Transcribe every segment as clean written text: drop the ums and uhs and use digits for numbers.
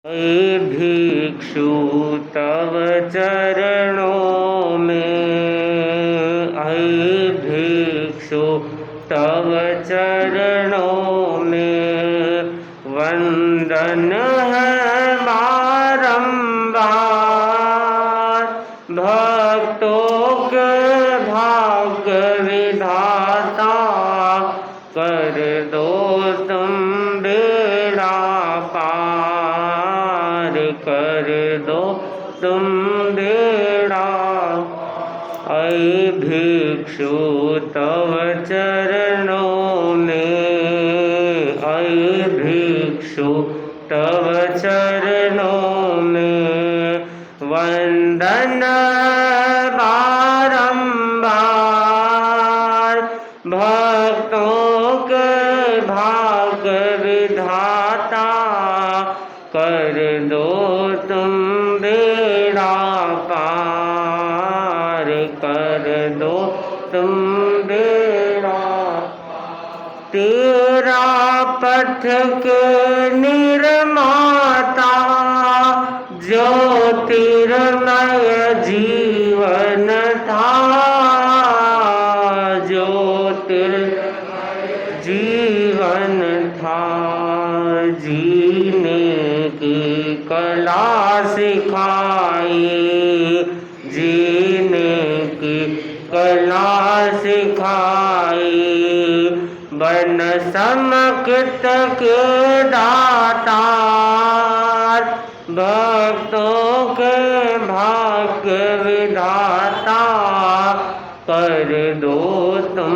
हे भिक्षु तव चरणों में, हे भिक्षु तव चरणों में वंदन है बारंबार। भक्तों के भाग्य विधाता कर दो तुम बेड़ा पार, कर दो तुम बेड़ा। ऐ भिक्षु तव चरणों में, ऐ भिक्षु तव चरणों में वंदन बारंबार। भक्तों के भाग्य विधाता कर दो तुम बेड़ा पार, कर दो तुम बेड़ा। तेरा पथ के निर्माता ज्योतिर्मय जीवन था, ज्योतिर्मय जीवन था। जीने की कला सिखाई, जीने की कला सिखाई। बन समकृत के दातार, भक्तों के भाग्य विधाता कर दो तुम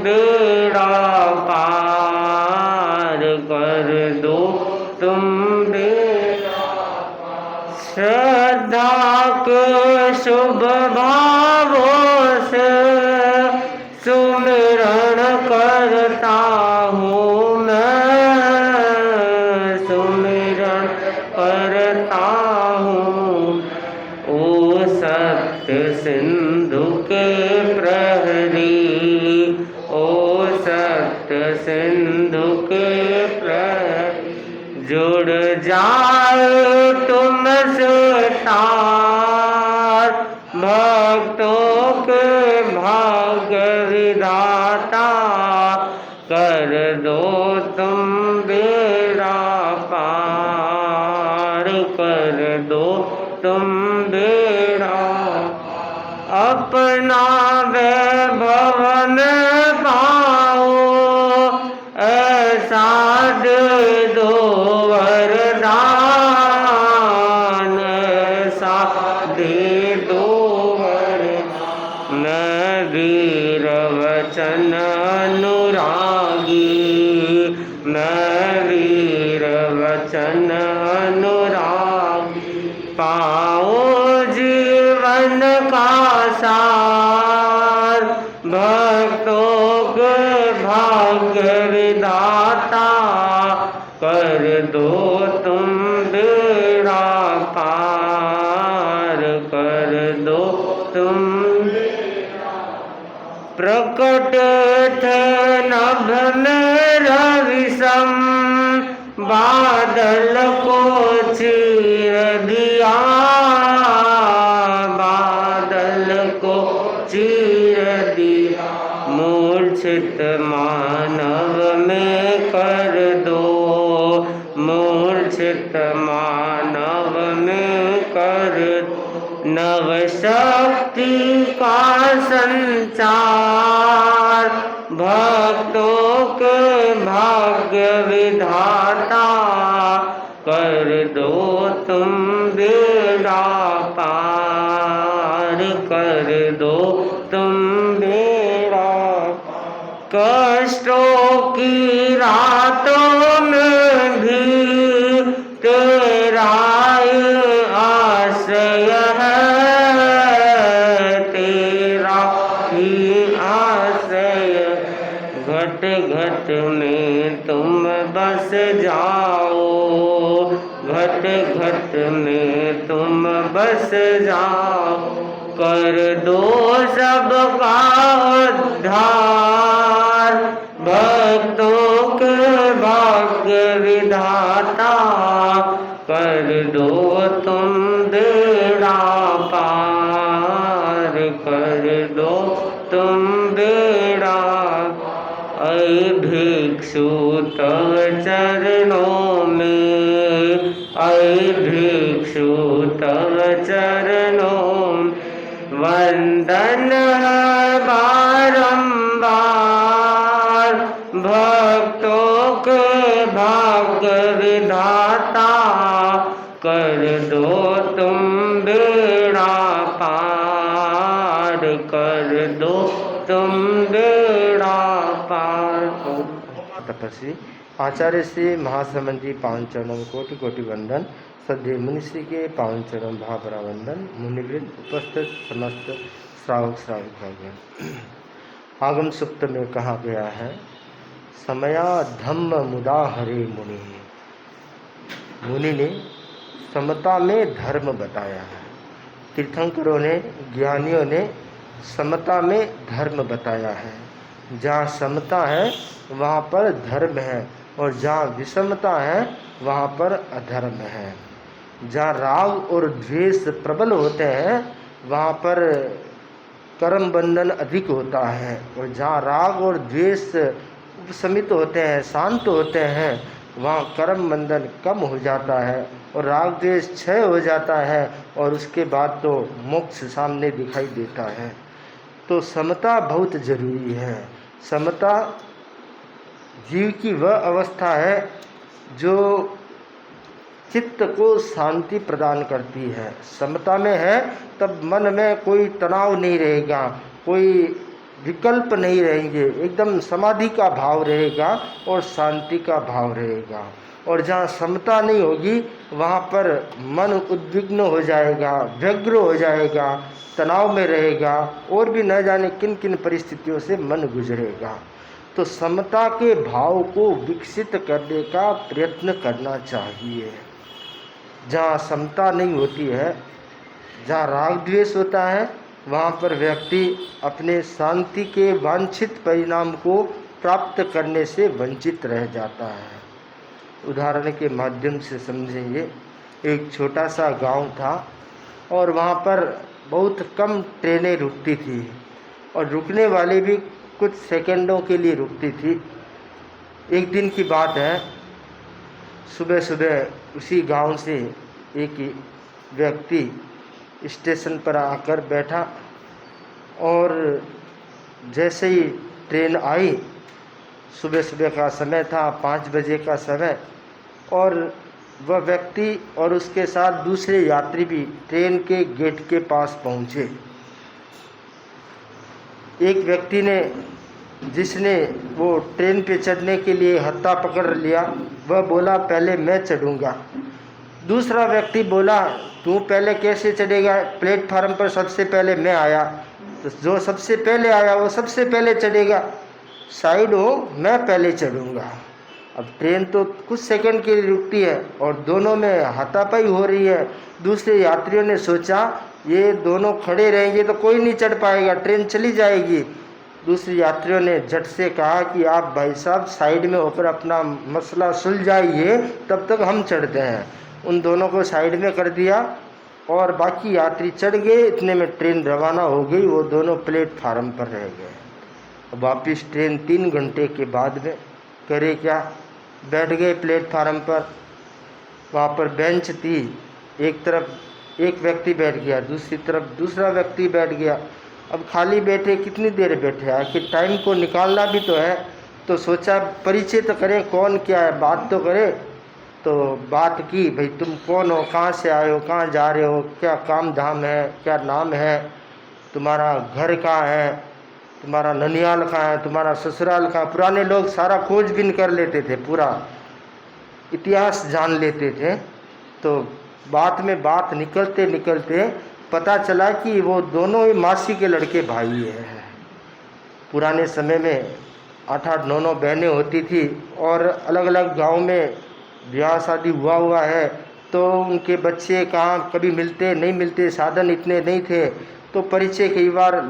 बेड़ा पार, कर दो तुम बेड़ा पार। श्रद्धा के शुभ भावों से सुमिरन करता हूँ मैं, सुमिरन करता हूँ। ओ सत्य सिंधु के प्रहरी, ओ सत्य सिंधु के प्रहरी। जुड़ जाए तुमसे तार, भक्तों के भाग्य विधाता कर दो तुम बेड़ा पार, कर दो तुम बेड़ा। अपना वैभव में पाओ ऐसा दे दो वरदान, ऐसा दे दो वरदान। वीर वचन अनुरागी, मैं वीर वचन अनुरागी। पाओ जीवन का सार, भक्तों के भाग्य विधाता कर दो तुम बेड़ा पार, कर दो तुम। प्रकट थे नभ में रविसम, बादल को चीर दिया, बादल को चीर दिया। मूर्छित मानव में कर दो, मूर्छित मानव में कर दो। नव शक्ति का संचार, भक्तों के भाग्य विधाता कर दो तुम बेड़ा पार, कर दो तुम बेड़ा। कष्टों की रातों में भी तेरा आश्रय है, तेरा ही आश्रय। घट घट में तुम बस जाओ, घट घट में तुम बस जाओ। कर दो सबका उद्धार, भक्तों के भाग्य विधाता कर दो तुम बेड़ा पार, कर दो तुम बेड़ा। ऐ भिक्षु तव चरणों में, ऐ भिक्षु तव चरणों वंदन है बारंबार। भक्तों के भाग्य विधाता, कर दो तुम बेड़ा पार, कर दो तुम बेड़ा पार। तपस्वी आचार्य श्री महासमन जी पावन चरणों कोटि कोटि वंदन। सदैव मुनिश्री के पावन चरण भावरा वंदन। मुनिवृंद उपस्थित समस्त श्रावक श्राविकागण। आगम सूक्त में कहा गया है, समया धम्म मुदा हरे मुनि। मुनि ने समता में धर्म बताया है। तीर्थंकरों ने, ज्ञानियों ने समता में धर्म बताया है। जहाँ समता है वहाँ पर धर्म है, और जहाँ विषमता है वहाँ पर अधर्म है। जहाँ राग और द्वेष प्रबल होते हैं वहाँ पर कर्म बंधन अधिक होता है, और जहाँ राग और द्वेष उपशमित होते हैं, शांत होते हैं, वहाँ कर्म बंधन कम हो जाता है और राग द्वेष क्षय हो जाता है, और उसके बाद तो मोक्ष सामने दिखाई देता है। तो समता बहुत जरूरी है। समता जीव की वह अवस्था है जो चित्त को शांति प्रदान करती है। समता में है तब मन में कोई तनाव नहीं रहेगा, कोई विकल्प नहीं रहेंगे, एकदम समाधि का भाव रहेगा और शांति का भाव रहेगा। और जहाँ समता नहीं होगी वहाँ पर मन उद्विग्न हो जाएगा, व्यग्र हो जाएगा, तनाव में रहेगा, और भी न जाने किन किन परिस्थितियों से मन गुजरेगा। तो समता के भाव को विकसित करने का प्रयत्न करना चाहिए। जहाँ समता नहीं होती है, जहाँ राग द्वेष होता है, वहाँ पर व्यक्ति अपने शांति के वांछित परिणाम को प्राप्त करने से वंचित रह जाता है। उदाहरण के माध्यम से समझेंगे। एक छोटा सा गांव था और वहाँ पर बहुत कम ट्रेनें रुकती थी, और रुकने वाले भी कुछ सेकंडों के लिए रुकती थी। एक दिन की बात है, सुबह सुबह उसी गांव से एक व्यक्ति स्टेशन पर आकर बैठा, और जैसे ही ट्रेन आई, सुबह सुबह का समय था, 5 बजे का समय, और वह व्यक्ति और उसके साथ दूसरे यात्री भी ट्रेन के गेट के पास पहुँचे। एक व्यक्ति ने, जिसने वो ट्रेन पे चढ़ने के लिए हत्था पकड़ लिया, वह बोला पहले मैं चढ़ूँगा। दूसरा व्यक्ति बोला तू पहले कैसे चढ़ेगा, प्लेटफार्म पर सबसे पहले मैं आया, तो जो सबसे पहले आया वो सबसे पहले चढ़ेगा, साइड हो, मैं पहले चढ़ूँगा। अब ट्रेन तो कुछ सेकंड के लिए रुकती है और दोनों में हाथापाई हो रही है। दूसरे यात्रियों ने सोचा ये दोनों खड़े रहेंगे तो कोई नहीं चढ़ पाएगा, ट्रेन चली जाएगी। दूसरे यात्रियों ने झट से कहा कि आप भाई साहब साइड में होकर अपना मसला सुलझाइए, तब तक हम चढ़ते हैं। उन दोनों को साइड में कर दिया और बाकी यात्री चढ़ गए। इतने में ट्रेन रवाना हो गई, वो दोनों प्लेटफार्म पर रह गए। वापिस ट्रेन 3 घंटे के बाद में करे क्या, बैठ गए प्लेटफार्म पर। वहाँ पर बेंच थी, एक तरफ एक व्यक्ति बैठ गया, दूसरी तरफ दूसरा व्यक्ति बैठ गया। अब खाली बैठे कितनी देर बैठे, आखिर टाइम को निकालना भी तो है। तो सोचा परिचय तो करें, कौन क्या है, बात तो करें। तो बात की, भाई तुम कौन हो, कहाँ से आए हो, कहाँ जा रहे हो, क्या काम धाम है, क्या नाम है, तुम्हारा घर कहाँ है, तुम्हारा ननियाल कहाँ है, तुम्हारा ससुराल कहाँ। पुराने लोग सारा खोजबीन कर लेते थे, पूरा इतिहास जान लेते थे। तो बात में बात निकलते निकलते पता चला कि वो दोनों ही मासी के लड़के भाई हैं। पुराने समय में 8-8, 9-9 बहनें होती थी और अलग अलग गांव में ब्याह शादी हुआ है, तो उनके बच्चे कहाँ कभी मिलते नहीं मिलते, साधन इतने नहीं थे, तो परिचय कई बार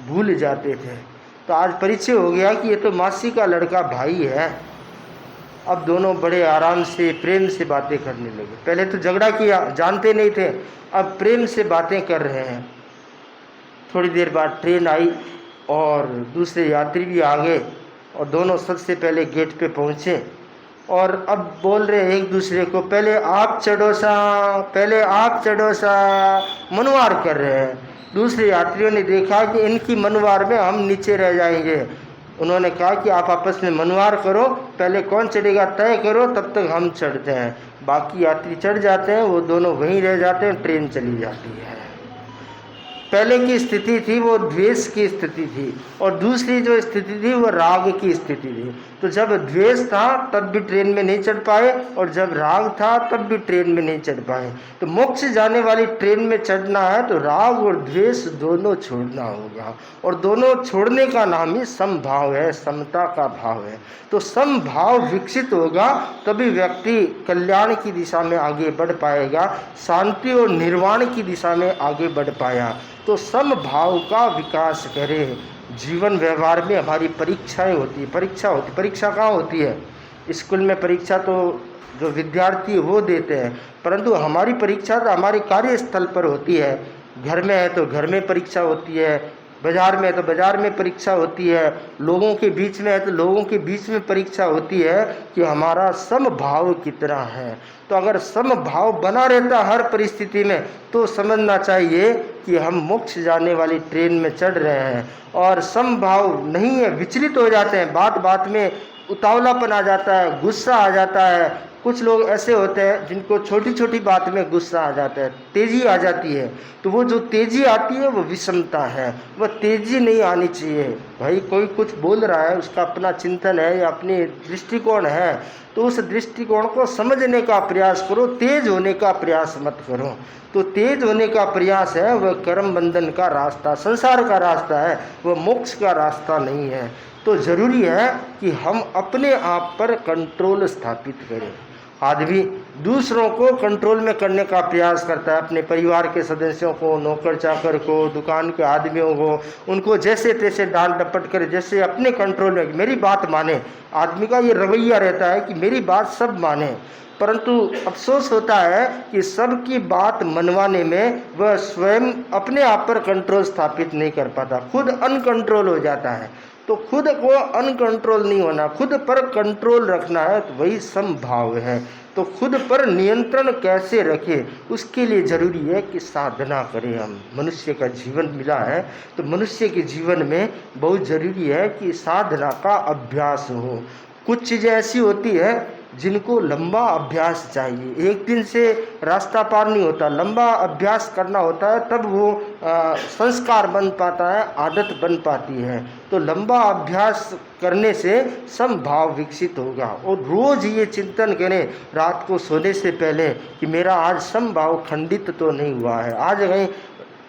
भूल जाते थे। तो आज परिचय हो गया कि ये तो मासी का लड़का भाई है। अब दोनों बड़े आराम से प्रेम से बातें करने लगे। पहले तो झगड़ा किया, जानते नहीं थे, अब प्रेम से बातें कर रहे हैं। थोड़ी देर बाद ट्रेन आई और दूसरे यात्री भी आ गए और दोनों सबसे पहले गेट पे पहुँचे और अब बोल रहे एक दूसरे को, पहले आप चढ़ो सा, पहले आप चढ़ो सा, मनवार कर रहे हैं। दूसरे यात्रियों ने देखा कि इनकी मनवार में हम नीचे रह जाएंगे। उन्होंने कहा कि आप आपस में मनवार करो, पहले कौन चढ़ेगा तय करो, तब तक हम चढ़ते हैं। बाकी यात्री चढ़ जाते हैं, वो दोनों वहीं रह जाते हैं, ट्रेन चली जाती है। पहले की स्थिति थी वो द्वेष की स्थिति थी और दूसरी जो स्थिति थी वो राग की स्थिति थी। तो जब द्वेष था तब भी ट्रेन में नहीं चढ़ पाए और जब राग था तब भी ट्रेन में नहीं चढ़ पाए। तो मोक्ष जाने वाली ट्रेन में चढ़ना है तो राग और द्वेष दोनों छोड़ना होगा और दोनों छोड़ने का नाम ही समभाव है, समता का भाव है। तो समभाव विकसित होगा तभी व्यक्ति कल्याण की दिशा में आगे बढ़ पाएगा, शांति और निर्वाण की दिशा में आगे बढ़ पाया। तो समभाव का विकास करें। जीवन व्यवहार में हमारी परीक्षाएं होती है, परीक्षा कहाँ होती है? स्कूल में परीक्षा तो जो विद्यार्थी वो देते हैं, परंतु हमारी परीक्षा तो हमारे कार्यस्थल पर होती है। घर में है तो घर में परीक्षा होती है, बाजार में है तो बाजार में परीक्षा होती है, लोगों के बीच में है तो लोगों के बीच में परीक्षा होती है कि हमारा समभाव कितना है। तो अगर समभाव बना रहता हर परिस्थिति में तो समझना चाहिए कि हम मोक्ष जाने वाली ट्रेन में चढ़ रहे हैं। और समभाव नहीं है, विचलित हो जाते हैं, बात बात में उतावलापन आ जाता है, गुस्सा आ जाता है। कुछ लोग ऐसे होते हैं जिनको छोटी छोटी बात में गुस्सा आ जाता है, तेजी आ जाती है। तो वो जो तेजी आती है वो विषमता है, वह तेजी नहीं आनी चाहिए। भाई कोई कुछ बोल रहा है, उसका अपना चिंतन है या अपनी दृष्टिकोण है, तो उस दृष्टिकोण को समझने का प्रयास करो, तेज होने का प्रयास मत करो। तो तेज होने का प्रयास है वह कर्म बंधन का रास्ता, संसार का रास्ता है, वह मोक्ष का रास्ता नहीं है। तो जरूरी है कि हम अपने आप पर कंट्रोल स्थापित करें। आदमी दूसरों को कंट्रोल में करने का प्रयास करता है, अपने परिवार के सदस्यों को, नौकर चाकर को, दुकान के आदमियों को, उनको जैसे तैसे डांट डपट कर जैसे अपने कंट्रोल में, मेरी बात माने। आदमी का ये रवैया रहता है कि मेरी बात सब माने, परंतु अफसोस होता है कि सबकी बात मनवाने में वह स्वयं अपने आप पर कंट्रोल स्थापित नहीं कर पाता, खुद अनकंट्रोल हो जाता है। तो खुद को अनकंट्रोल नहीं होना, खुद पर कंट्रोल रखना है, तो वही समभाव है। तो खुद पर नियंत्रण कैसे रखें, उसके लिए जरूरी है कि साधना करें। हम मनुष्य का जीवन मिला है तो मनुष्य के जीवन में बहुत जरूरी है कि साधना का अभ्यास हो। कुछ चीज़ें ऐसी होती है जिनको लंबा अभ्यास चाहिए, एक दिन से रास्ता पार नहीं होता, लंबा अभ्यास करना होता है, तब वो संस्कार बन पाता है, आदत बन पाती है। तो लंबा अभ्यास करने से समभाव विकसित होगा। और रोज़ ये चिंतन करें रात को सोने से पहले कि मेरा आज समभाव खंडित तो नहीं हुआ है, आज कहीं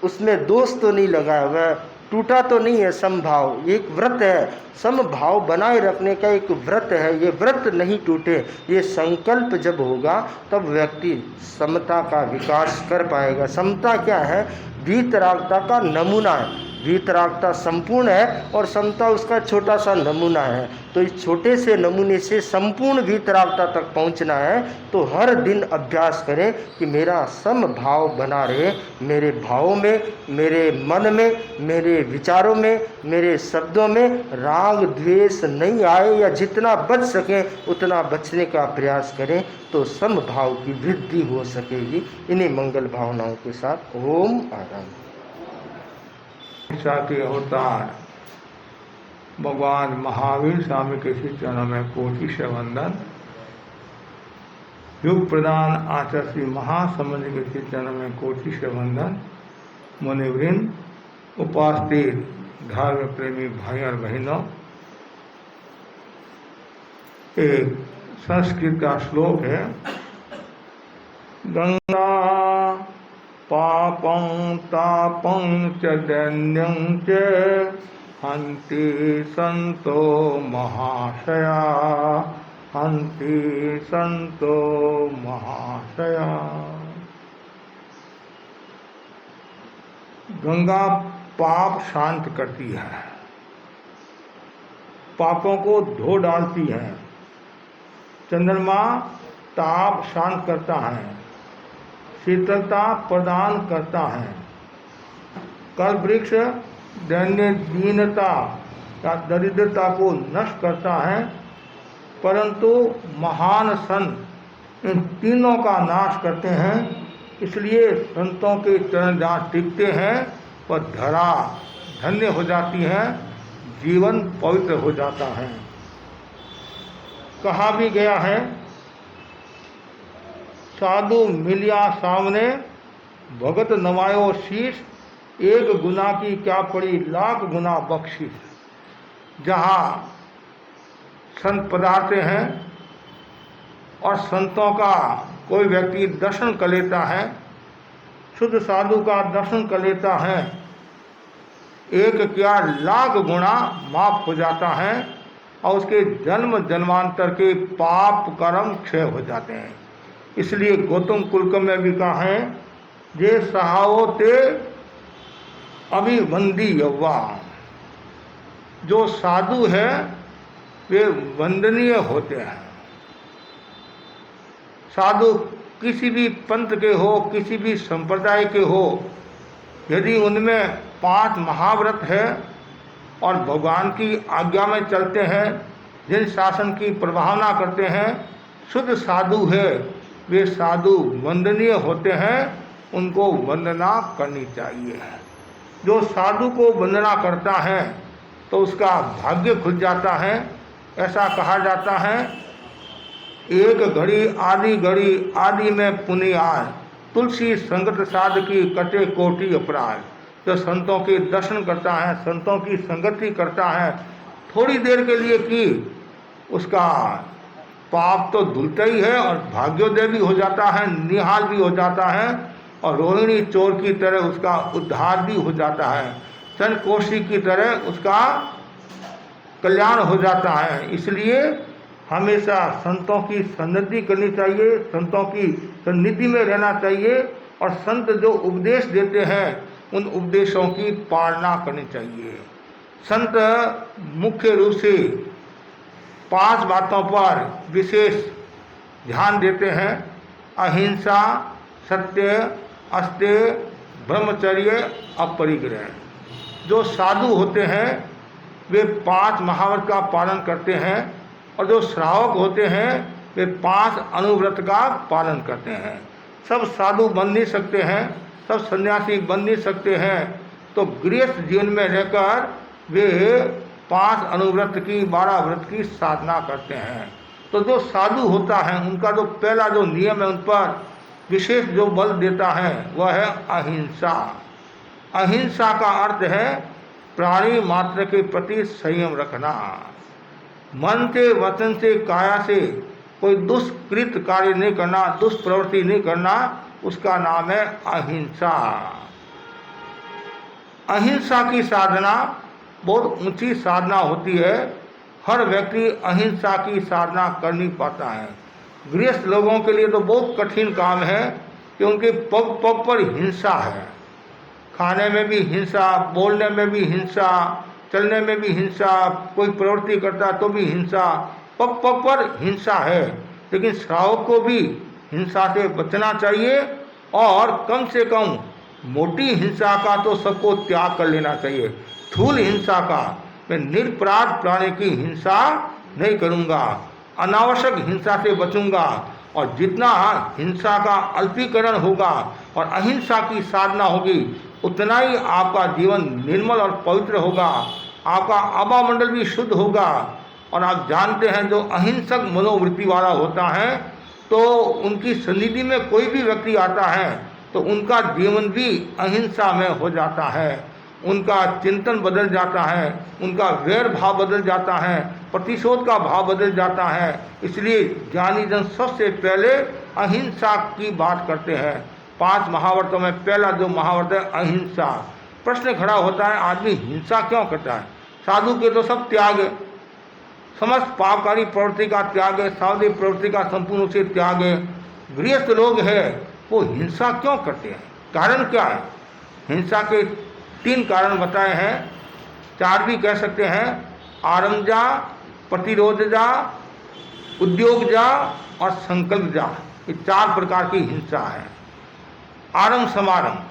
उसमें दोष तो नहीं लगा हुआ, टूटा तो नहीं है समभाव। ये एक व्रत है, समभाव बनाए रखने का एक व्रत है, ये व्रत नहीं टूटे, ये संकल्प जब होगा तब व्यक्ति समता का विकास कर पाएगा। समता क्या है? वीतरागता का नमूना है। वीतरागता संपूर्ण है और समता उसका छोटा सा नमूना है। तो इस छोटे से नमूने से संपूर्ण वीतरागता तक पहुंचना है तो हर दिन अभ्यास करें कि मेरा समभाव बना रहे, मेरे भावों में, मेरे मन में, मेरे विचारों में, मेरे शब्दों में राग द्वेष नहीं आए, या जितना बच सके उतना बचने का प्रयास करें तो समभाव की वृद्धि हो सकेगी। इन्हीं मंगल भावनाओं के साथ ओम आनंद। के अवतार भगवान महावीर स्वामी के श्री चरणों में कोटि से वंदन। युग प्रदान आचार्य श्री महासमंद के श्री चरणों में कोटि से वंदन। मुनिवृंद, उपास्थित धर्म प्रेमी भाई और बहनों, एक संस्कृत का श्लोक है, गंगा पापं तापं च दैन्यं च हन्ति संतो महाशया, हन्ति संतो महाशया। गंगा पाप शांत करती है, पापों को धो डालती है, चंद्रमा ताप शांत करता है, शीतलता प्रदान करता है। कल्प वृक्ष दीनता या दरिद्रता को नष्ट करता है, परंतु महान संत इन तीनों का नाश करते हैं। इसलिए संतों के चरण जहाँ टिकते हैं वह धरा धन्य हो जाती है, जीवन पवित्र हो जाता है। कहा भी गया है, साधु मिलिया सामने भगत नवायो शीश, एक गुना की क्या पड़ी लाख गुना बख्शिश। जहाँ संत पधारते हैं और संतों का कोई व्यक्ति दर्शन कर लेता है, शुद्ध साधु का दर्शन कर लेता है, एक क्या लाख गुना माफ हो जाता है और उसके जन्म जन्मांतर के पाप कर्म क्षय हो जाते हैं। इसलिए गौतम कुलकर्म में भी कहा है, जे सहावते अभिवंदी यौवा। जो साधु है वे वंदनीय होते हैं। साधु किसी भी पंथ के हो, किसी भी संप्रदाय के हो, यदि उनमें 5 महाव्रत है और भगवान की आज्ञा में चलते हैं, जिन शासन की प्रभावना करते हैं, शुद्ध साधु है, वे साधु वंदनीय होते हैं, उनको वंदना करनी चाहिए। जो साधु को वंदना करता है तो उसका भाग्य खुल जाता है। ऐसा कहा जाता है, एक घड़ी आदि में पुण्य आए, तुलसी संगत साध की कटे कोटि अपराध। जो संतों के दर्शन करता है, संतों की संगति करता है, थोड़ी देर के लिए की, उसका पाप तो धुलता ही है और भाग्योदय भी हो जाता है, निहाल भी हो जाता है और रोहिणी चोर की तरह उसका उद्धार भी हो जाता है, चंद्रकोशी की तरह उसका कल्याण हो जाता है। इसलिए हमेशा संतों की सन्निधि करनी चाहिए, संतों की सन्निधि में रहना चाहिए और संत जो उपदेश देते हैं उन उपदेशों की पालना करनी चाहिए। संत मुख्य रूप से 5 बातों पर विशेष ध्यान देते हैं, अहिंसा, सत्य, अस्तेय, ब्रह्मचर्य, अपरिग्रह। जो साधु होते हैं वे 5 महाव्रत का पालन करते हैं और जो श्रावक होते हैं वे 5 अनुव्रत का पालन करते हैं। सब साधु बन नहीं सकते हैं, सब सन्यासी बन नहीं सकते हैं, तो गृहस्थ जीवन में रहकर वे 5 अनुव्रत की 12 व्रत की साधना करते हैं। तो जो साधु होता है उनका जो पहला जो नियम है, उन पर विशेष जो बल देता है वह है अहिंसा। अहिंसा का अर्थ है प्राणी मात्र के प्रति संयम रखना। मन से, वचन से, काया से कोई दुष्कृत कार्य नहीं करना, दुष्प्रवृत्ति नहीं करना, उसका नाम है अहिंसा। अहिंसा की साधना बहुत ऊंची साधना होती है, हर व्यक्ति अहिंसा की साधना कर नहीं पाता है। गृहस्थ लोगों के लिए तो बहुत कठिन काम है कि उनके पग पग पर हिंसा है, खाने में भी हिंसा, बोलने में भी हिंसा, चलने में भी हिंसा, कोई प्रवृत्ति करता तो भी हिंसा, पग पग पर हिंसा है। लेकिन श्रावक को भी हिंसा से बचना चाहिए और कम से कम मोटी हिंसा का तो सबको त्याग कर लेना चाहिए। स्थूल हिंसा का, मैं निरपराध प्राणी की हिंसा नहीं करूँगा, अनावश्यक हिंसा से बचूंगा और जितना हिंसा का अल्पीकरण होगा और अहिंसा की साधना होगी उतना ही आपका जीवन निर्मल और पवित्र होगा, आपका आभामंडल भी शुद्ध होगा। और आप जानते हैं जो अहिंसक मनोवृत्ति वाला होता है तो उनकी सन्निधि में कोई भी व्यक्ति आता है तो उनका जीवन भी अहिंसा में हो जाता है, उनका चिंतन बदल जाता है, उनका वैर भाव बदल जाता है, प्रतिशोध का भाव बदल जाता है। इसलिए ज्ञानी जन सबसे पहले अहिंसा की बात करते हैं। 5 महाव्रतों में पहला जो महाव्रत है अहिंसा। प्रश्न खड़ा होता है, आदमी हिंसा क्यों करता है? साधु के तो सब त्याग है, समस्त पापकारी प्रवृत्ति का त्याग है, सावधि प्रवृत्ति का संपूर्ण से त्याग है। गृहस्थ लोग हैं वो हिंसा क्यों करते हैं? कारण क्या है? हिंसा के 3 कारण बताए हैं, 4 भी कह सकते हैं। आरंजा, प्रतिरोधजा, उद्योगजा और संकल्पजा, ये 4 प्रकार की हिंसा है। आरंभ समारंभ,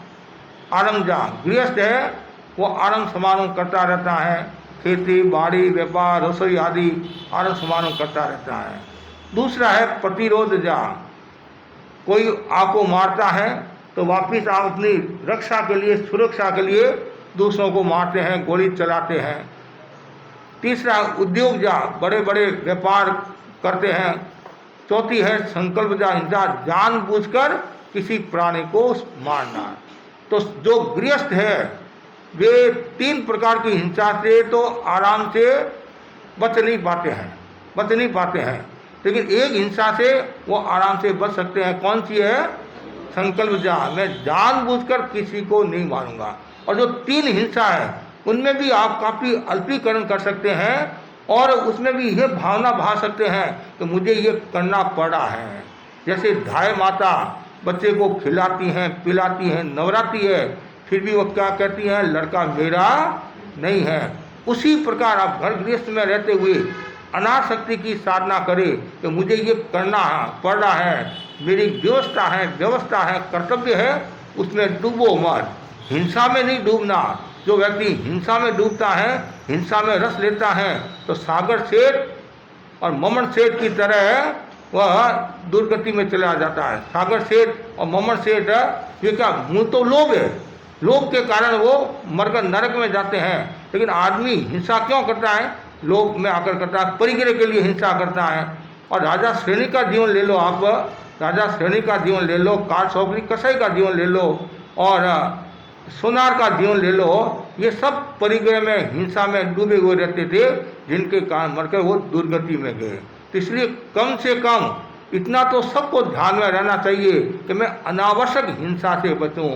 आरंभजा गृहस्थ है, वो आरंभ समारंभ करता रहता है, खेती बाड़ी व्यापार रसोई आदि आरंभ समारंभ करता रहता है। दूसरा है प्रतिरोधजा, कोई आपको मारता है तो वापिस आप अपनी रक्षा के लिए सुरक्षा के लिए दूसरों को मारते हैं, गोली चलाते हैं। तीसरा उद्योगजा, बड़े बड़े व्यापार करते हैं। चौथी है संकल्पजा हिंसा, जानबूझकर किसी प्राणी को मारना। तो जो गृहस्थ है वे 3 प्रकार की हिंसा से तो आराम से बच नहीं पाते हैं, लेकिन एक हिंसा से वो आराम से बच सकते हैं। कौन सी है? संकल्पजा, मैं जानबूझकर किसी को नहीं मारूंगा। और जो 3 हिंसा है उनमें भी आप काफ़ी अल्पीकरण कर सकते हैं और उसमें भी यह भावना भा सकते हैं कि मुझे ये करना पड़ा है। जैसे धाय माता बच्चे को खिलाती हैं पिलाती हैं नवराती है, फिर भी वो क्या कहती हैं, लड़का मेरा नहीं है। उसी प्रकार आप घर गृहस्थ में रहते हुए अनासक्ति की साधना करें कि मुझे ये करना पड़ रहा है, मेरी व्यवस्था है कर्तव्य है, उसमें डूबो मत। हिंसा में नहीं डूबना। जो व्यक्ति हिंसा में डूबता है, हिंसा में रस लेता है, तो सागर सेठ और ममन सेठ की तरह वह दुर्गति में चला जाता है। सागर सेठ और ममन सेठ ये क्या, मुँह तो लोभ है, लोभ के कारण वो मरकर नरक में जाते हैं। लेकिन आदमी हिंसा क्यों करता है? लोभ में आकर करता है, परिग्रह के लिए हिंसा करता है। और राजा श्रेणी का जीवन ले लो, आप राजा श्रेणी का जीवन ले लो, कार सौकरी कसाई का जीवन ले लो और सोनार का जीवन ले लो, ये सब परिग्रह में हिंसा में डूबे हुए रहते थे, जिनके कारण मरकर वो दुर्गति में गए। तो इसलिए कम से कम इतना तो सबको ध्यान में रहना चाहिए कि मैं अनावश्यक हिंसा से बचूं।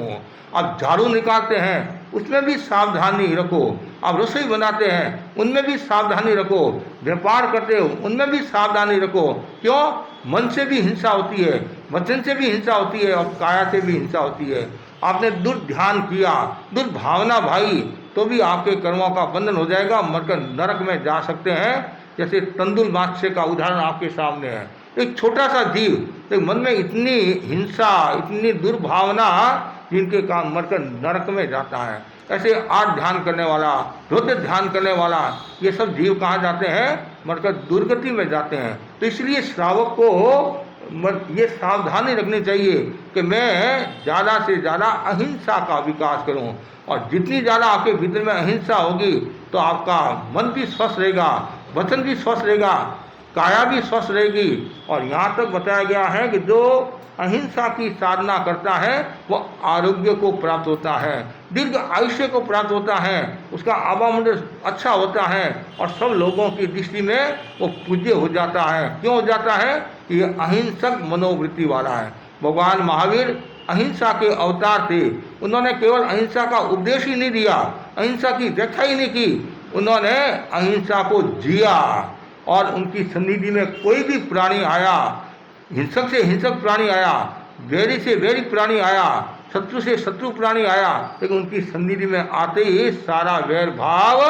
आप झाड़ू निकालते हैं उसमें भी सावधानी रखो, आप रसोई बनाते हैं उनमें भी सावधानी रखो, व्यापार करते हो उनमें भी सावधानी रखो। क्यों? मन से भी हिंसा होती है, वचन से भी हिंसा होती है और काया से भी हिंसा होती है। आपने दुर्ध्यान किया, दुर्भावना भाई, तो भी आपके कर्मों का बंधन हो जाएगा, मरकर नरक में जा सकते हैं। जैसे तंदुल मात्स्य का उदाहरण आपके सामने है। एक छोटा सा जीव, तो मन में इतनी हिंसा इतनी दुर्भावना, जिनके काम मरकर नरक में जाता है। ऐसे आठ ध्यान करने वाला, रुद्र ध्यान करने वाला, ये सब जीव कहाँ जाते हैं? मरकर दुर्गति में जाते हैं। तो इसलिए श्रावक को ये सावधानी रखनी चाहिए कि मैं ज़्यादा से ज़्यादा अहिंसा का विकास करूं। और जितनी ज़्यादा आपके भीतर में अहिंसा होगी तो आपका मन भी स्वस्थ रहेगा, वचन भी स्वस्थ रहेगा, काया भी स्वस्थ रहेगी। और यहाँ तक बताया गया है कि जो अहिंसा की साधना करता है वो आरोग्य को प्राप्त होता है, दीर्घ आयुष्य को प्राप्त होता है, उसका आवामंडल अच्छा होता है और सब लोगों की दृष्टि में वो पूज्य हो जाता है। क्यों हो जाता है? कि ये अहिंसक मनोवृत्ति वाला है। भगवान महावीर अहिंसा के अवतार थे। उन्होंने केवल अहिंसा का उपदेश ही नहीं दिया, अहिंसा की व्याख्या ही नहीं की, उन्होंने अहिंसा को जिया। और उनकी सन्निधि में कोई भी प्राणी आया, हिंसक से हिंसक प्राणी आया, वैरी से वैरी प्राणी आया, शत्रु से शत्रु प्राणी आया, लेकिन उनकी सन्निधि में आते ही सारा वैर भाव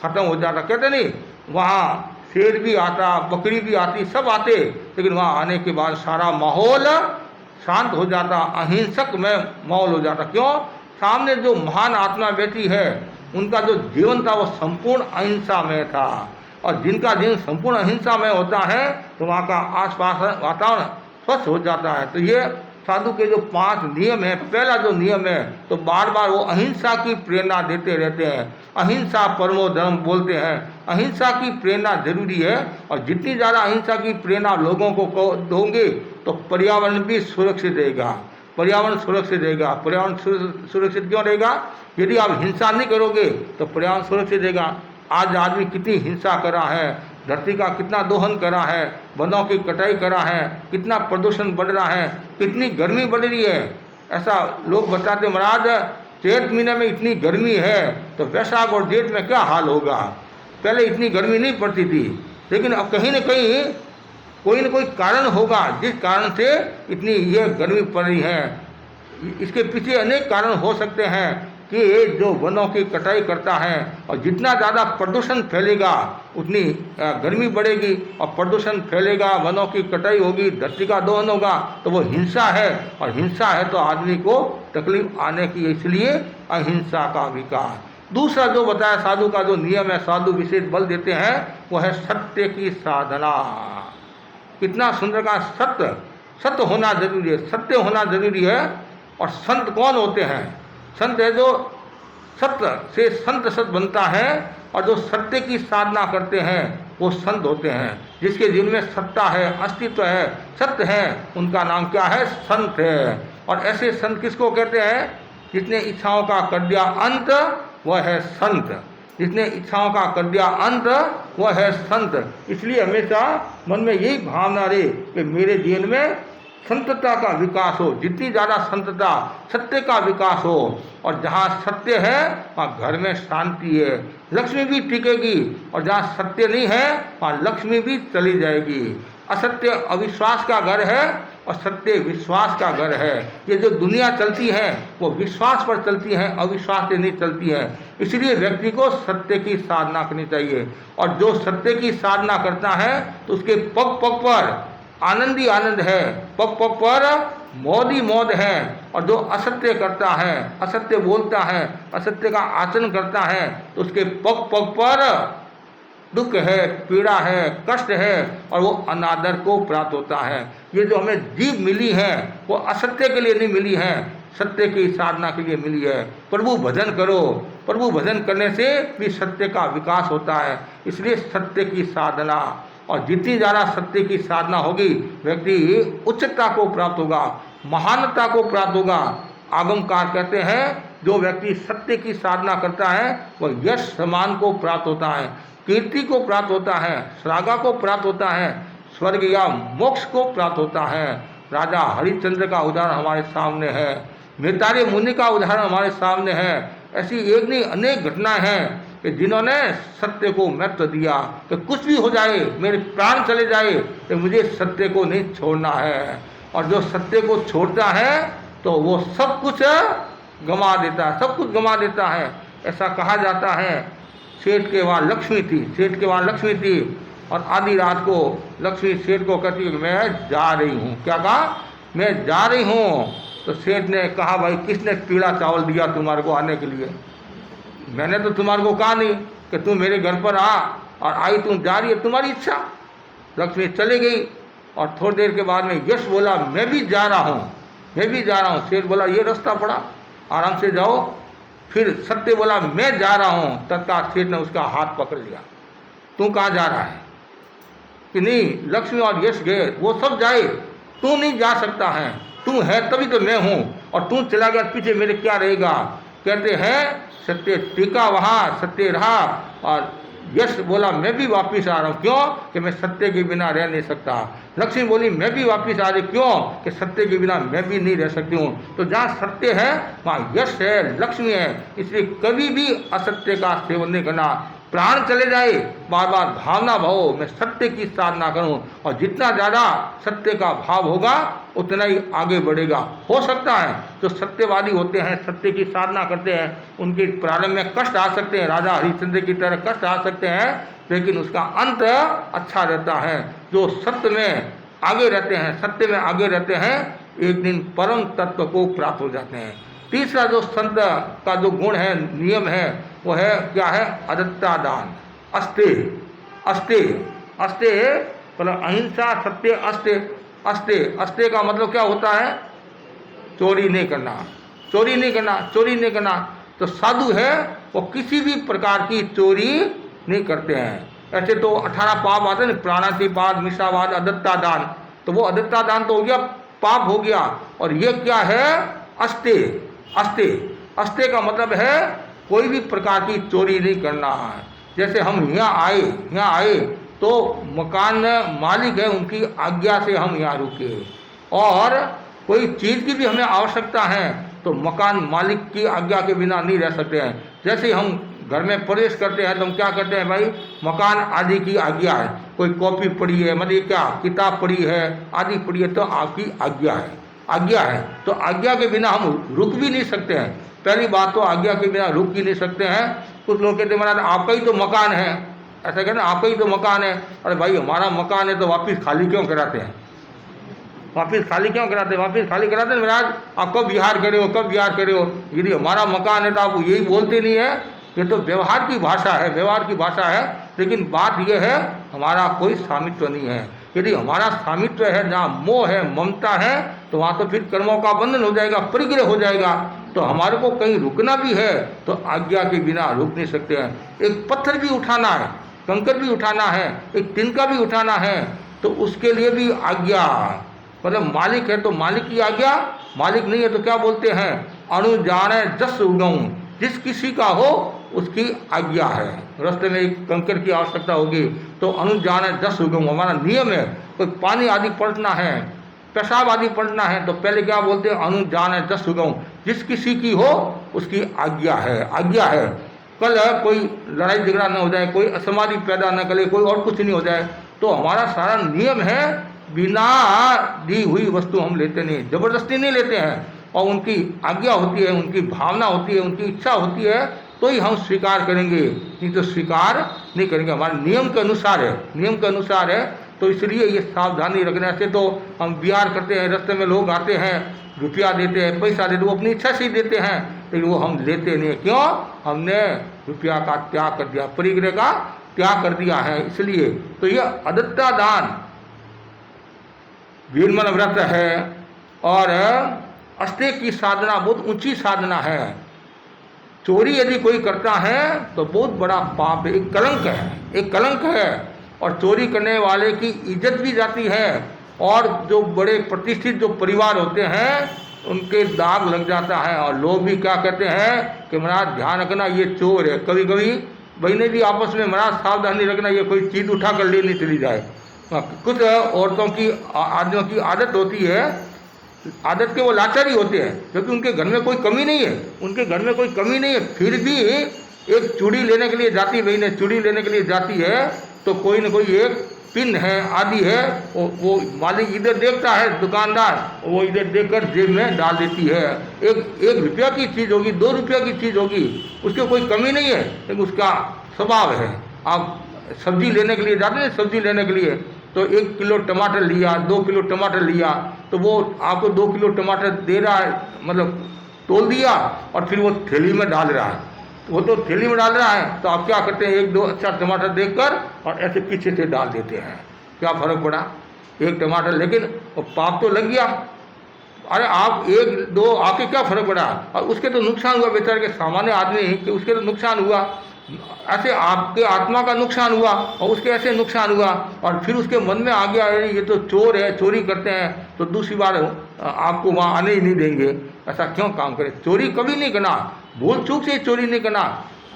खत्म हो जाता। कहते नहीं, वहाँ शेर भी आता, बकरी भी आती, सब आते, लेकिन वहाँ आने के बाद सारा माहौल शांत हो जाता, अहिंसक में माहौल हो जाता। क्यों? सामने जो महान आत्मा बैठी है उनका जो जीवन था वो संपूर्ण अहिंसा में था। और जिनका जीवन संपूर्ण अहिंसा में होता है तो वहाँ का आसपास वातावरण स्वच्छ हो जाता है। तो ये साधु के जो 5 नियम है, पहला जो नियम है तो बार बार वो अहिंसा की प्रेरणा देते रहते हैं। अहिंसा परमो धर्म बोलते हैं, अहिंसा की प्रेरणा जरूरी है। और जितनी ज़्यादा अहिंसा की प्रेरणा लोगों को दोगे तो पर्यावरण भी सुरक्षित रहेगा, पर्यावरण सुरक्षित रहेगा। पर्यावरण सुरक्षित क्यों रहेगा? यदि आप हिंसा नहीं करोगे तो पर्यावरण सुरक्षित रहेगा। आज आदमी कितनी हिंसा कर रहा है, धरती का कितना दोहन कर रहा है, वनों की कटाई कर रहा है, कितना प्रदूषण बढ़ रहा है, कितनी गर्मी बढ़ रही है। ऐसा लोग बताते, महाराज चैत महीने में इतनी गर्मी है तो वैशाख और जेठ में क्या हाल होगा। पहले इतनी गर्मी नहीं पड़ती थी, लेकिन अब कहीं न कहीं कोई न कोई कारण होगा जिस कारण से इतनी ये गर्मी पड़ रही है। इसके पीछे अनेक कारण हो सकते हैं। कि जो वनों की कटाई करता है और जितना ज़्यादा प्रदूषण फैलेगा उतनी गर्मी बढ़ेगी, और प्रदूषण फैलेगा, वनों की कटाई होगी, धरती का दोहन होगा, तो वो हिंसा है, और हिंसा है तो आदमी को तकलीफ आने की, इसलिए अहिंसा का विकास। दूसरा जो बताया साधु का जो नियम है, साधु विशेष बल देते हैं, वो है सत्य की साधना। कितना सुंदर का सत्य, सत्य होना जरूरी है, सत्य होना जरूरी है। और संत कौन होते हैं? संत है जो सत्य से संत सत बनता है, और जो सत्य की साधना करते हैं वो संत होते हैं। जिसके जिनमें सत्ता है, अस्तित्व है, सत्य है, उनका नाम क्या है? संत है। और ऐसे संत किसको कहते हैं? जिसने इच्छाओं का कर दिया अंत, वह है संत। जिसने इच्छाओं का कर दिया अंत, वह है संत। इसलिए हमेशा मन में यही भावना रहे कि मेरे जीवन में संतता का विकास हो, जितनी ज़्यादा संतता, सत्य का विकास हो। और जहाँ सत्य है वहाँ घर में शांति है, लक्ष्मी भी टिकेगी, और जहाँ सत्य नहीं है वहाँ लक्ष्मी भी चली जाएगी। असत्य अविश्वास का घर है और सत्य विश्वास का घर है। ये जो दुनिया चलती है वो विश्वास पर चलती है, अविश्वास से नहीं चलती है। इसलिए व्यक्ति को सत्य की साधना करनी चाहिए, और जो सत्य की साधना करता है तो उसके पग पग पर आनंद ही आनंद है, पग पग पर मौज ही मौज है। और जो असत्य करता है, असत्य बोलता है, असत्य का आचरण करता है, तो उसके पग पग पर दुख है, पीड़ा है, कष्ट है, और वो अनादर को प्राप्त होता है। ये जो हमें जीव मिली है वो असत्य के लिए नहीं मिली है, सत्य की साधना के लिए मिली है। प्रभु भजन करो, प्रभु भजन करने से भी सत्य का विकास होता है। इसलिए सत्य की साधना, और जितनी ज़्यादा सत्य की साधना होगी व्यक्ति उच्चता को प्राप्त होगा, महानता को प्राप्त होगा। आगमकार कहते हैं जो व्यक्ति सत्य की साधना करता है वह यश सम्मान को प्राप्त होता है, कीर्ति को प्राप्त होता है, श्लाघा को प्राप्त होता है, स्वर्ग या मोक्ष को प्राप्त होता है। राजा हरिश्चंद्र का उदाहरण हमारे सामने है, मैत्रेय मुनि का उदाहरण हमारे सामने है। ऐसी एक नहीं अनेक घटनाएं हैं कि जिन्होंने सत्य को महत्व दिया कि कुछ भी हो जाए, मेरे प्राण चले जाए, तो मुझे सत्य को नहीं छोड़ना है। और जो सत्य को छोड़ता है तो वो सब कुछ गंवा देता है, सब कुछ गंवा देता है। ऐसा कहा जाता है सेठ के वहाँ लक्ष्मी थी, सेठ के वहाँ लक्ष्मी थी, और आधी रात को लक्ष्मी सेठ को कहती है मैं जा रही हूँ। क्या कहा? मैं जा रही हूँ। तो सेठ ने कहा भाई किसने पीला चावल दिया तुम्हारे को आने के लिए? मैंने तो तुम्हारे को कहा नहीं कि तुम मेरे घर पर आ, और आई तुम जा रही है, तुम्हारी इच्छा। लक्ष्मी चली गई, और थोड़ी देर के बाद में यश बोला मैं भी जा रहा हूँ, मैं भी जा रहा हूँ। सेठ बोला ये रास्ता पड़ा, आराम से जाओ। फिर सत्य बोला मैं जा रहा हूँ, तत्काल सेठ ने उसका हाथ पकड़ लिया। तू कहाँ जा रहा है? कि नहीं लक्ष्मी और यश गए, वो सब जाए, तू नहीं जा सकता है, तू है तभी तो मैं हूँ, और तू चला गया पीछे मेरे क्या रहेगा? कहते हैं सत्य टिका वहाँ, सत्य रहा, और यश बोला मैं भी वापिस आ रहा हूँ। क्यों? कि मैं सत्य के बिना रह नहीं सकता। लक्ष्मी बोली मैं भी वापिस आ रही। क्यों? कि सत्य के बिना मैं भी नहीं रह सकती हूँ। तो जहाँ सत्य है वहाँ यश है, लक्ष्मी है। इसलिए कभी भी असत्य का सेवन नहीं करना। प्राण चले जाए, बार बार भावना भाव मैं सत्य की साधना करूं, और जितना ज़्यादा सत्य का भाव होगा उतना ही आगे बढ़ेगा। हो सकता है जो सत्यवादी होते हैं, सत्य की साधना करते हैं, उनके प्रारंभ में कष्ट आ सकते हैं, राजा हरिश्चंद्र की तरह कष्ट आ सकते हैं, लेकिन उसका अंत अच्छा रहता है। जो सत्य में आगे रहते हैं, सत्य में आगे रहते हैं, एक दिन परम तत्व को प्राप्त हो जाते हैं। तीसरा जो संत का जो गुण है, नियम है, वो है क्या है? अदत्ता दान, अस्ते, अस्ते, अस्ते मतलब अहिंसा, सत्य, अस्ते, अस्ते, अस्ते का मतलब क्या होता है? चोरी नहीं करना, चोरी नहीं करना, चोरी नहीं करना। तो साधु है वो किसी भी प्रकार की चोरी नहीं करते हैं। ऐसे तो 18 पाप आते हैं, प्राणातिपात, मिषावाद, अदत्ता दान। तो वो अदत्ता दान तो हो गया, पाप हो गया। और ये क्या है? अस्ते, अस्ते, अस्ते का मतलब है कोई भी प्रकार की चोरी नहीं करना है। जैसे हम यहाँ आए तो मकान मालिक है, उनकी आज्ञा से हम यहाँ रुके, और कोई चीज़ की भी हमें आवश्यकता है तो मकान मालिक की आज्ञा के बिना नहीं रह सकते हैं। जैसे हम घर में प्रवेश करते हैं तो हम क्या करते हैं? भाई मकान आदि की आज्ञा है, कोई कॉपी पढ़ी है, मतलब क्या किताब पढ़ी है, आदि पढ़ी है, तो आपकी आज्ञा है, आज्ञा है। तो आज्ञा के बिना हम रुक भी नहीं सकते हैं। पहली बात तो आज्ञा के बिना रुक ही नहीं सकते हैं। कुछ लोग कहते हैं महाराज आपका ही तो मकान है, ऐसा कहते हैं आपका ही तो मकान है। अरे भाई हमारा मकान है तो वापिस खाली क्यों कराते हैं, वापिस खाली क्यों कराते हैं, वापिस खाली कराते हैं महाराज आप कब विहार करे हो, कब विहार करे हो। यदि हमारा मकान है तो आप यही बोलते नहीं है, ये तो व्यवहार की भाषा है, व्यवहार की भाषा है। लेकिन बात यह है हमारा कोई स्वामित्व नहीं है। यदि हमारा स्वामित्व है, जहाँ मोह है, ममता है, तो वहाँ तो फिर कर्मों का बंधन हो जाएगा, परिग्रह हो जाएगा। तो हमारे को कहीं रुकना भी है तो आज्ञा के बिना रुक नहीं सकते हैं। एक पत्थर भी उठाना है, कंकर भी उठाना है, एक तिनका भी उठाना है, तो उसके लिए भी आज्ञा, मतलब मालिक है तो मालिक की आज्ञा, मालिक नहीं है तो क्या बोलते हैं, अनुजाने जस उगऊं, जिस किसी का हो उसकी आज्ञा है। रास्ते में एक कंकर की आवश्यकता होगी तो अनुजाने जस उगऊं, हमारा नियम है। कोई पानी आदि पलटना है, पेशाब आदि पलटना है, तो पहले क्या बोलते हैं, अनुजाने जस उगऊं, जिस किसी की हो उसकी आज्ञा है, आज्ञा है। कल कोई लड़ाई झगड़ा न हो जाए, कोई असमाधि पैदा न करे, कोई और कुछ नहीं हो जाए, तो हमारा सारा नियम है बिना दी हुई वस्तु हम लेते नहीं, जबरदस्ती नहीं लेते हैं। और उनकी आज्ञा होती है, उनकी भावना होती है, उनकी इच्छा होती है तो ही हम स्वीकार करेंगे, नहीं तो स्वीकार नहीं करेंगे। हमारे नियम के अनुसार है, नियम के अनुसार है। तो इसलिए ये सावधानी रखने से तो हम विहार करते हैं, रास्ते में लोग आते हैं, रुपया देते हैं, पैसा देते, वो अपनी इच्छा से ही देते हैं, लेकिन वो हम लेते नहीं। क्यों? हमने रुपया का त्याग कर दिया, परिग्रह का त्याग कर दिया है। इसलिए तो यह अदत्ता दान वीरमन व्रत है और अस्ते की साधना बहुत ऊंची साधना है। चोरी यदि कोई करता है तो बहुत बड़ा पाप है, एक कलंक है, एक कलंक है। और चोरी करने वाले की इज्जत भी जाती है, और जो बड़े प्रतिष्ठित जो परिवार होते हैं उनके दाग लग जाता है। और लोग भी क्या कहते हैं कि महाराज ध्यान रखना ये चोर है। कभी कभी बहनें भी आपस में महाराज सावधानी रखना ये कोई चीज़ उठा कर ले नहीं चली जाए। कुछ औरतों की, आदमियों की आदत होती है, आदत के वो लाचारी होते हैं, क्योंकि उनके घर में कोई कमी नहीं है, उनके घर में कोई कमी नहीं है, फिर भी एक चूड़ी लेने के लिए जाती, बहनें चूड़ी लेने के लिए जाती है तो कोई न कोई एक पिन है आदि है, वो मालिक इधर देखता है, दुकानदार वो इधर देखकर जेब में डाल देती है। एक रुपया की चीज़ होगी, 2 रुपया की चीज़ होगी, उसकी कोई कमी नहीं है, लेकिन उसका स्वभाव है। आप सब्जी लेने के लिए जाते हैं, सब्जी लेने के लिए तो 1 किलो टमाटर लिया, 2 किलो टमाटर लिया, तो वो आपको 2 किलो टमाटर दे रहा है, मतलब तोल दिया और फिर वो थैली में डाल रहा है। वो तो थैली में डाल रहा है तो आप क्या करते हैं, 1-2 अच्छा टमाटर देखकर और ऐसे पीछे से डाल देते हैं। क्या फर्क पड़ा, एक टमाटर, लेकिन वो पाप तो लग गया। अरे आप 1-2 आपके क्या फर्क पड़ा, और उसके तो नुकसान हुआ, बेचारे के सामान्य आदमी कि उसके तो नुकसान हुआ। ऐसे आपके आत्मा का नुकसान हुआ और उसके ऐसे नुकसान हुआ, और फिर उसके मन में आ गया ये तो चोर है, चोरी करते हैं, तो दूसरी बार आपको वहाँ आने ही नहीं देंगे। ऐसा क्यों काम करें, चोरी कभी नहीं करना, भूल चूक से चोरी नहीं करना।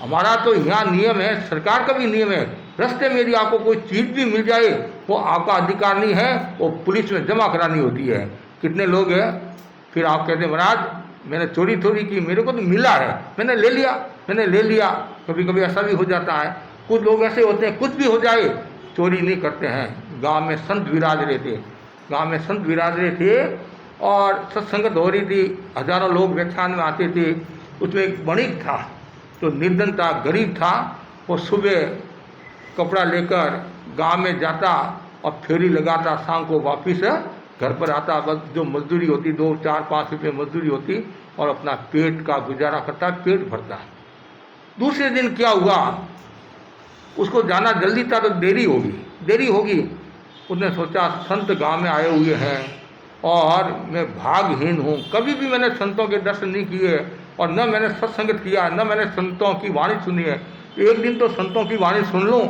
हमारा तो यहाँ नियम है, सरकार का भी नियम है, रास्ते में यदि आपको कोई चीज़ भी मिल जाए वो आपका अधिकार नहीं है, वो पुलिस में जमा करानी होती है। कितने लोग हैं फिर आप कहते हैं महाराज मैंने चोरी थोड़ी की, मेरे को तो मिला है, मैंने ले लिया, मैंने ले लिया। कभी कभी ऐसा भी हो जाता है। कुछ लोग ऐसे होते हैं, कुछ भी हो जाए चोरी नहीं करते हैं। गांव में संत विराज रहे थे, गांव में संत विराज रहे थे और सत्संगत हो रही थी, हजारों लोग व्याख्यान में आते थे। उसमें एक वणिक था जो निर्धन था, गरीब था। वो सुबह कपड़ा लेकर गांव में जाता और फेरी लगाता, शाम को वापिस घर पर आता। बस जो मजदूरी होती 2, 4, 5 रुपये मजदूरी होती और अपना पेट का गुजारा करता, पेट भरता। दूसरे दिन क्या हुआ, उसको जाना जल्दी था तो देरी होगी। उसने सोचा संत गांव में आए हुए हैं और मैं भागहीन हूँ, कभी भी मैंने संतों के दर्शन नहीं किए और न मैंने सत्संगत किया, न मैंने संतों की वाणी सुनी है। एक दिन तो संतों की वाणी सुन लूँ।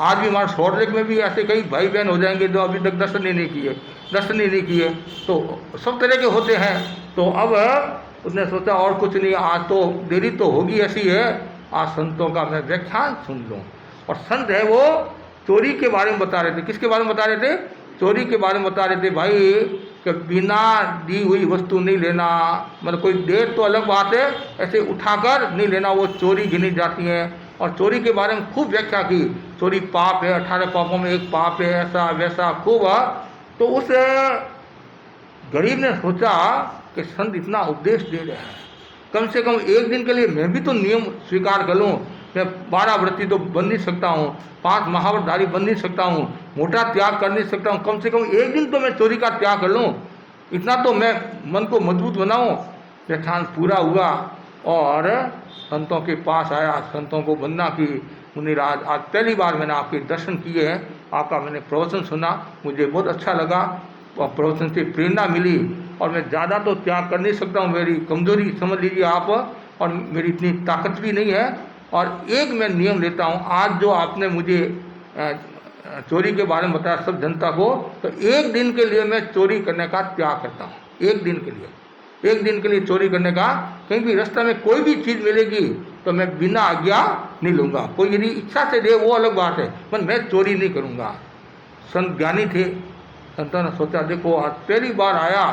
आज भी हमारे शॉर्ट लेक में भी ऐसे कई भाई बहन हो जाएंगे जो अभी तक दर्शन ही नहीं किए, तो सब तरह के होते हैं। तो अब उसने सोचा और कुछ नहीं, आज तो देरी तो होगी ऐसी है, आज संतों का मैं व्याख्यान सुन लूँ। और संत है वो चोरी के बारे में बता रहे थे। किसके बारे में बता रहे थे? चोरी के बारे में बता रहे थे। भाई कि बिना दी हुई वस्तु नहीं लेना, मतलब कोई देर तो अलग बात है, ऐसे उठाकर नहीं लेना, वो चोरी गिनी जाती है। और चोरी के बारे में खूब व्याख्या की, चोरी पाप है, 18 पापों में एक पाप है, ऐसा वैसा खूब। तो उस गरीब ने सोचा कि संत इतना उपदेश दे रहे हैं, कम से कम एक दिन के लिए मैं भी तो नियम स्वीकार कर लूँ। मैं 12 व्रती तो बन नहीं सकता हूँ, 5 महाव्रतधारी बन नहीं सकता हूँ, मोटा त्याग कर नहीं सकता हूँ, कम से कम एक दिन तो मैं चोरी का त्याग कर लूँ। इतना तो मैं मन को मजबूत बनाऊँ। व्याख्यान पूरा हुआ और संतों के पास आया, संतों को वंदना की। मुनिराज, आज पहली बार मैंने आपके दर्शन किए हैं, आपका मैंने प्रवचन सुना, मुझे बहुत अच्छा लगा और प्रवचन से प्रेरणा मिली। और मैं ज़्यादा तो त्याग कर नहीं सकता हूँ, मेरी कमज़ोरी समझ लीजिए आप, और मेरी इतनी ताकत भी नहीं है। और एक मैं नियम लेता हूँ, आज जो आपने मुझे चोरी के बारे में बताया सब जनता को, तो एक दिन के लिए मैं चोरी करने का त्याग करता हूँ। एक दिन के लिए, एक दिन के लिए चोरी करने का। कहीं भी रास्ते में कोई भी चीज़ मिलेगी तो मैं बिना आज्ञा नहीं लूँगा। कोई यदि इच्छा से दे वो अलग बात है, पर मैं चोरी नहीं करूँगा। संत ज्ञानी थे, संतों ने सोचा देखो आज पहली बार आया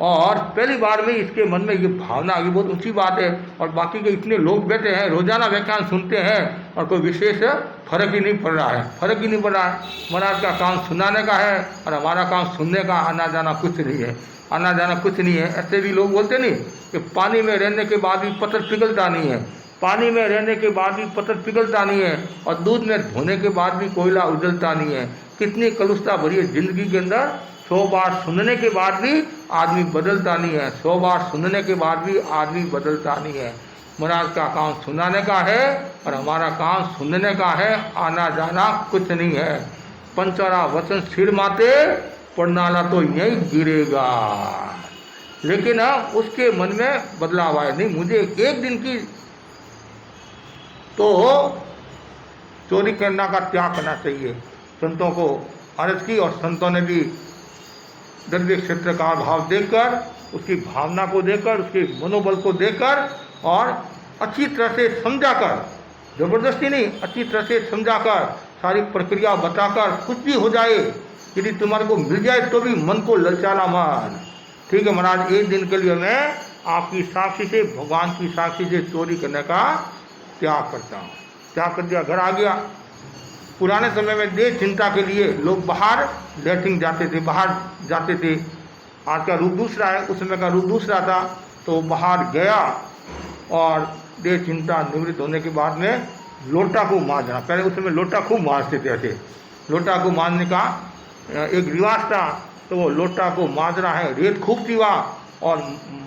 और पहली बार में इसके मन में ये भावना आ गई, बहुत ऊंची बात है। और बाकी के इतने लोग बैठे हैं, रोजाना व्याख्यान सुनते हैं और कोई विशेष फर्क ही नहीं पड़ रहा है, फर्क ही नहीं पड़ रहा है। महाराज का काम सुनाने का है और हमारा काम सुनने का, आना जाना कुछ नहीं है, आना जाना कुछ नहीं है। ऐसे भी लोग बोलते नहीं कि पानी में रहने के बाद भी पत्थर पिघलता नहीं है, पानी में रहने के बाद भी पत्थर पिघलता नहीं है, और दूध में धोने के बाद भी कोयला उजलता नहीं है। कितनी कलुषता भरी है जिंदगी के अंदर। 100 बार सुनने के बाद भी आदमी बदलता नहीं है, 100 बार सुनने के बाद भी आदमी बदलता नहीं है। महाराज का काम सुनाने का है और हमारा काम सुनने का है, आना जाना कुछ नहीं है। पंचरा वचन सिर माते, पड़नाला तो यही गिरेगा। लेकिन उसके मन में बदलाव आया नहीं, मुझे एक दिन की तो चोरी करना का त्याग करना चाहिए। संतों को अर्ज की और संतों ने भी द्रव्य क्षेत्र का भाव देखकर, उसकी भावना को देखकर, उसके मनोबल को देखकर और अच्छी तरह से समझाकर, जबरदस्ती नहीं, अच्छी तरह से समझाकर, सारी प्रक्रिया बताकर, कुछ भी हो जाए यदि तुम्हारे को मिल जाए तो भी मन को ललचाना मत। ठीक है महाराज, एक दिन के लिए मैं आपकी साक्षी से, भगवान की साक्षी से चोरी करने का त्याग करता हूँ। त्याग कर दिया, घर आ गया। पुराने समय में देश चिंता के लिए लोग बाहर लैट्रिन जाते थे, बाहर जाते थे। आज का रूप दूसरा है, उस समय का रूप दूसरा था। तो बाहर गया और देश चिंता निवृत्त होने के बाद में लोटा को मांजना, पहले उस समय लोटा खूब मांजते थे। ऐसे लोटा को मांजने का एक रिवाज था, तो वो लोटा को मांज रहा है, रेत खूब थी वहाँ और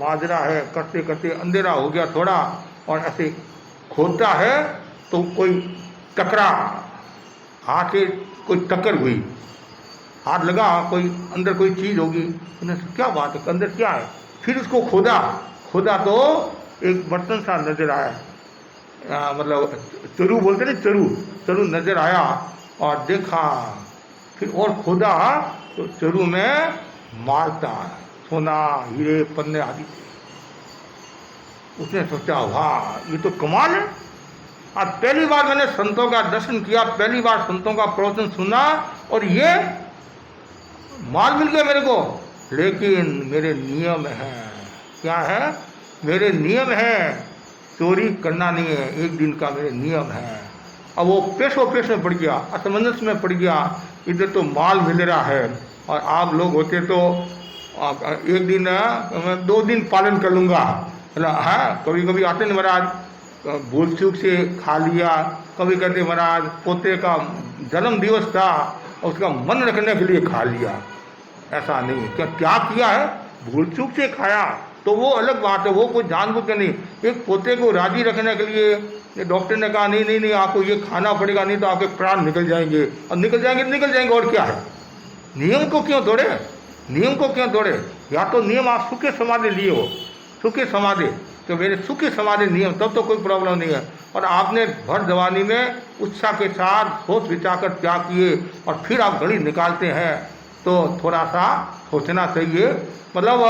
मांज रहा है। करते करते अंधेरा हो गया थोड़ा, और ऐसे खोदता है तो कोई टकरा, हाथ से कोई टक्कर हुई, हाथ लगा, कोई अंदर कोई चीज़ होगी। उन्हें क्या बात है, अंदर क्या है? फिर उसको खोदा तो एक बर्तन सा नजर आया, मतलब चरू बोलते ना, चरू नजर आया। और देखा, फिर और खोदा तो चरू में मालता, सोना, हीरे, पन्ने आदि। उसने सोचा वाह, ये तो कमाल है। आज पहली बार मैंने संतों का दर्शन किया, पहली बार संतों का प्रवचन सुना और ये माल मिल गया मेरे को। लेकिन मेरे नियम हैं, क्या है? मेरे नियम हैं, चोरी करना नहीं है, एक दिन का मेरे नियम है। अब वो पेशो में पड़ गया, असमंजस में पड़ गया। इधर तो माल मिल रहा है और आप लोग होते तो एक दिन, 2 दिन पालन कर लूँगा, हाँ। कभी कभी आते नहीं महाराज, भूल चूक से खा लिया। कभी कहते महाराज पोते का जन्म दिवस था, उसका मन रखने के लिए खा लिया। ऐसा नहीं, क्या किया है? भूल चूक से खाया तो वो अलग बात है, वो कोई जानबूझ के नहीं। एक पोते को राजी रखने के लिए डॉक्टर ने कहा नहीं आपको ये खाना पड़ेगा, नहीं तो आपके प्राण निकल जाएंगे। और निकल जाएंगे और क्या है? नियम को क्यों तोड़े? नियम को क्यों तोड़े? या तो नियम आप सुखे समाधि लिए हो, सुखे समाधि, तो मेरे सुखे समाधि नियम, तब तो कोई प्रॉब्लम नहीं है। और आपने भर जवानी में उत्साह के साथ सोच विचार कर त्याग किए और फिर आप घड़ी निकालते हैं, तो थोड़ा सा सोचना चाहिए। मतलब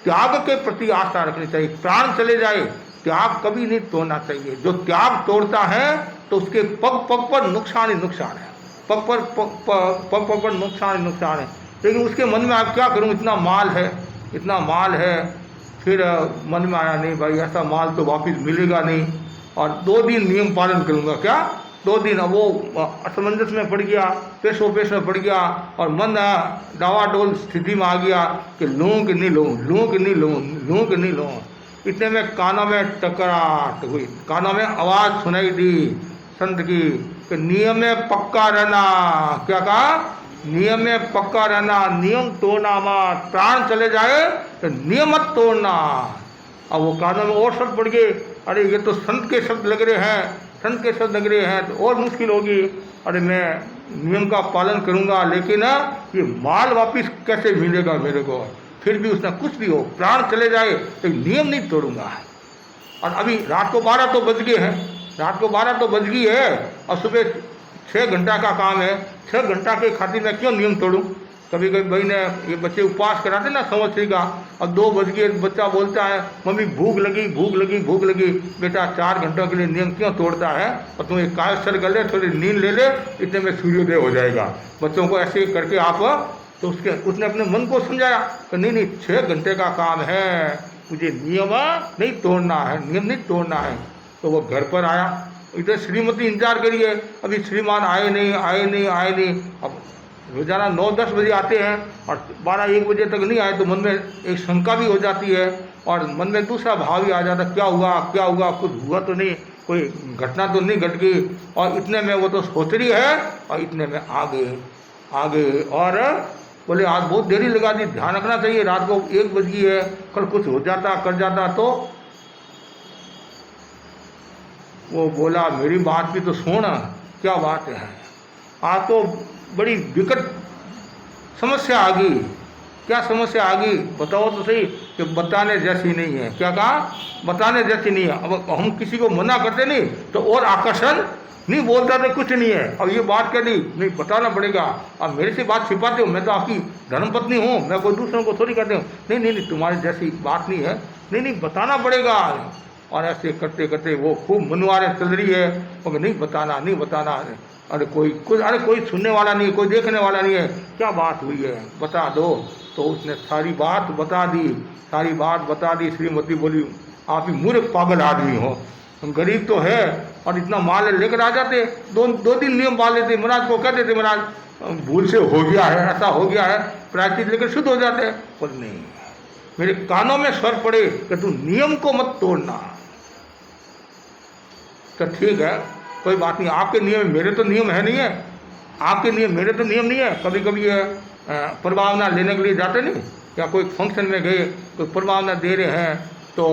त्याग के प्रति आस्था रखनी चाहिए। प्राण चले जाए, त्याग कभी नहीं तोड़ना चाहिए। जो त्याग तोड़ता है तो उसके पग पर नुकसान ही नुकसान है, पग पर नुकसान है। लेकिन उसके मन में आप क्या करूं, इतना माल है। फिर मन में आया नहीं भाई, ऐसा माल तो वापस मिलेगा नहीं, और 2 दिन नियम पालन करूंगा। क्या 2 दिन? अब वो असमंजस में पड़ गया, पेशो में पड़ गया और मन डावाडोल स्थिति में आ गया कि लूँ कि नहीं लूँ। इतने में कानों में टकराहट हुई, कानों में आवाज सुनाई दी संत की कि नियम में पक्का रहना। क्या कहा? नियम में पक्का रहना, नियम तोड़ना मत, प्राण चले जाए तो नियम मत तोड़ना। अब वो कानों में और शब्द पड़ गए, अरे ये तो संत के शब्द लग रहे हैं, संत के शब्द लग रहे हैं, तो और मुश्किल होगी। अरे मैं नियम का पालन करूंगा, लेकिन ये माल वापिस कैसे मिलेगा मेरे को? फिर भी उसने कुछ भी हो, प्राण चले जाए तो नियम नहीं तोड़ूंगा। और अभी रात को 12 तो बज गए हैं, रात को 12 तो बज गई है, और सुबह 6 घंटा का काम है, 6 घंटा के खातिर मैं क्यों नियम तोड़ूं? कभी कभी भाई ने ये बच्चे उपवास कराते ना संवत्सरी का, अब 2 बज गए, बच्चा बोलता है मम्मी भूख लगी भूख लगी भूख लगी। बेटा 4 घंटों के लिए नियम क्यों तोड़ता है? और तुम एक काय सर कर ले, थोड़ी नींद ले ले, इतने में सूर्योदय हो जाएगा। बच्चों को ऐसे करके आप, तो उसने अपने मन को समझाया कि नहीं 6 घंटे का काम है, मुझे नियम नहीं तोड़ना है, नियम नहीं तोड़ना है। तो वो घर पर आया, इधर श्रीमती इंतजार करिए, अभी श्रीमान आए नहीं आए नहीं आए नहीं। अब रोजाना 9-10 बजे आते हैं और 12-1 बजे तक नहीं आए तो मन में एक शंका भी हो जाती है, और मन में दूसरा भाव भी आ जाता, क्या हुआ क्या हुआ, कुछ हुआ तो नहीं, कोई घटना तो नहीं घट गई। और इतने में वो तो सोच रही है, और इतने में आ गए और बोले आज बहुत देरी लगा दी, ध्यान रखना चाहिए, रात को 1 बज गई है, कल कुछ हो जाता कर जाता। तो वो बोला मेरी बात भी तो सुन, क्या बात है? आज तो बड़ी विकट समस्या आ गई। क्या समस्या आ गई बताओ तो सही? कि बताने जैसी नहीं है। क्या कहा? बताने जैसी नहीं है। अब हम किसी को मना करते नहीं तो और आकर्षण नहीं, बोलता तो कुछ नहीं है, अब ये बात क्या नहीं बताना पड़ेगा। अब मेरे से बात छिपाते हो, मैं तो आपकी धर्मपत्नी हूँ, मैं कोई दूसरों को थोड़ी करते हूँ। नहीं तुम्हारे जैसी बात नहीं है, नहीं बताना पड़ेगा। और ऐसे करते करते वो खूब मनवारे चल रही है, और नहीं बताना। अरे कोई सुनने वाला नहीं है, कोई देखने वाला नहीं है, क्या बात हुई है बता दो। तो उसने सारी बात बता दी। श्रीमती बोली आप ही मूर्ख पागल आदमी हो, गरीब तो है और इतना माल लेकर आ जाते, 2 दिन नियम पाल लेते, महाराज को कहते थे महाराज भूल से हो गया है, ऐसा हो गया है, प्रायश्चित लेकर शुद्ध हो जाते हैं। पर नहीं, मेरे कानों में स्वर पड़े कि तू नियम को मत तोड़ना। तो ठीक है, कोई बात नहीं, आपके नियम मेरे तो नियम है नहीं है, आपके नियम मेरे तो नियम नहीं है। कभी कभी प्रभावना लेने के लिए जाते नहीं, या कोई फंक्शन में गए, कोई प्रभावना दे रहे हैं, तो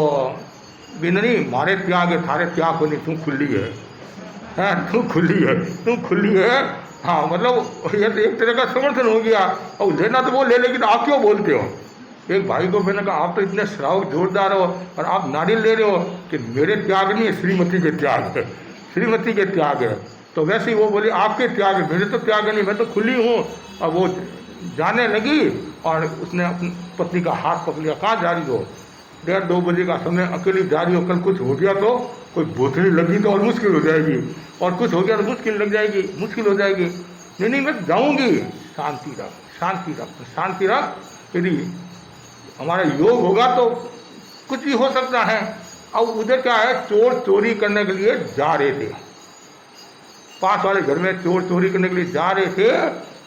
बिननी मारे त्याग है, थारे त्याग को नहीं, तू खुली है, तू खुली है। हाँ मतलब ये तो एक तरह का समर्थन हो गया। और लेना तो वो ले, लेकिन आप क्यों बोलते हो? एक भाई को मैंने कहा आप तो इतने श्रावक जोरदार हो और आप नारियल ले रहे हो कि मेरे त्याग नहीं है, श्रीमती के त्याग है, श्रीमती के त्याग है। तो वैसे ही वो बोली आपके त्याग है, मेरे तो त्याग नहीं, मैं तो खुली हूँ। और वो जाने लगी और उसने अपनी पत्नी का हाथ पकड़ लिया, कहाँ जा रही हो? 1:30-2 बजे का समय, अकेली जा रही हो, कल कुछ हो गया तो, कोई भूतनी लगी तो और मुश्किल हो जाएगी, और कुछ हो गया तो मुश्किल हो जाएगी। नहीं मैं जाऊँगी। शांति रख। यदि हमारा योग होगा तो कुछ भी हो सकता है। अब उधर क्या है, चोर चोरी करने के लिए जा रहे थे, पास वाले घर में चोर चोरी करने के लिए जा रहे थे,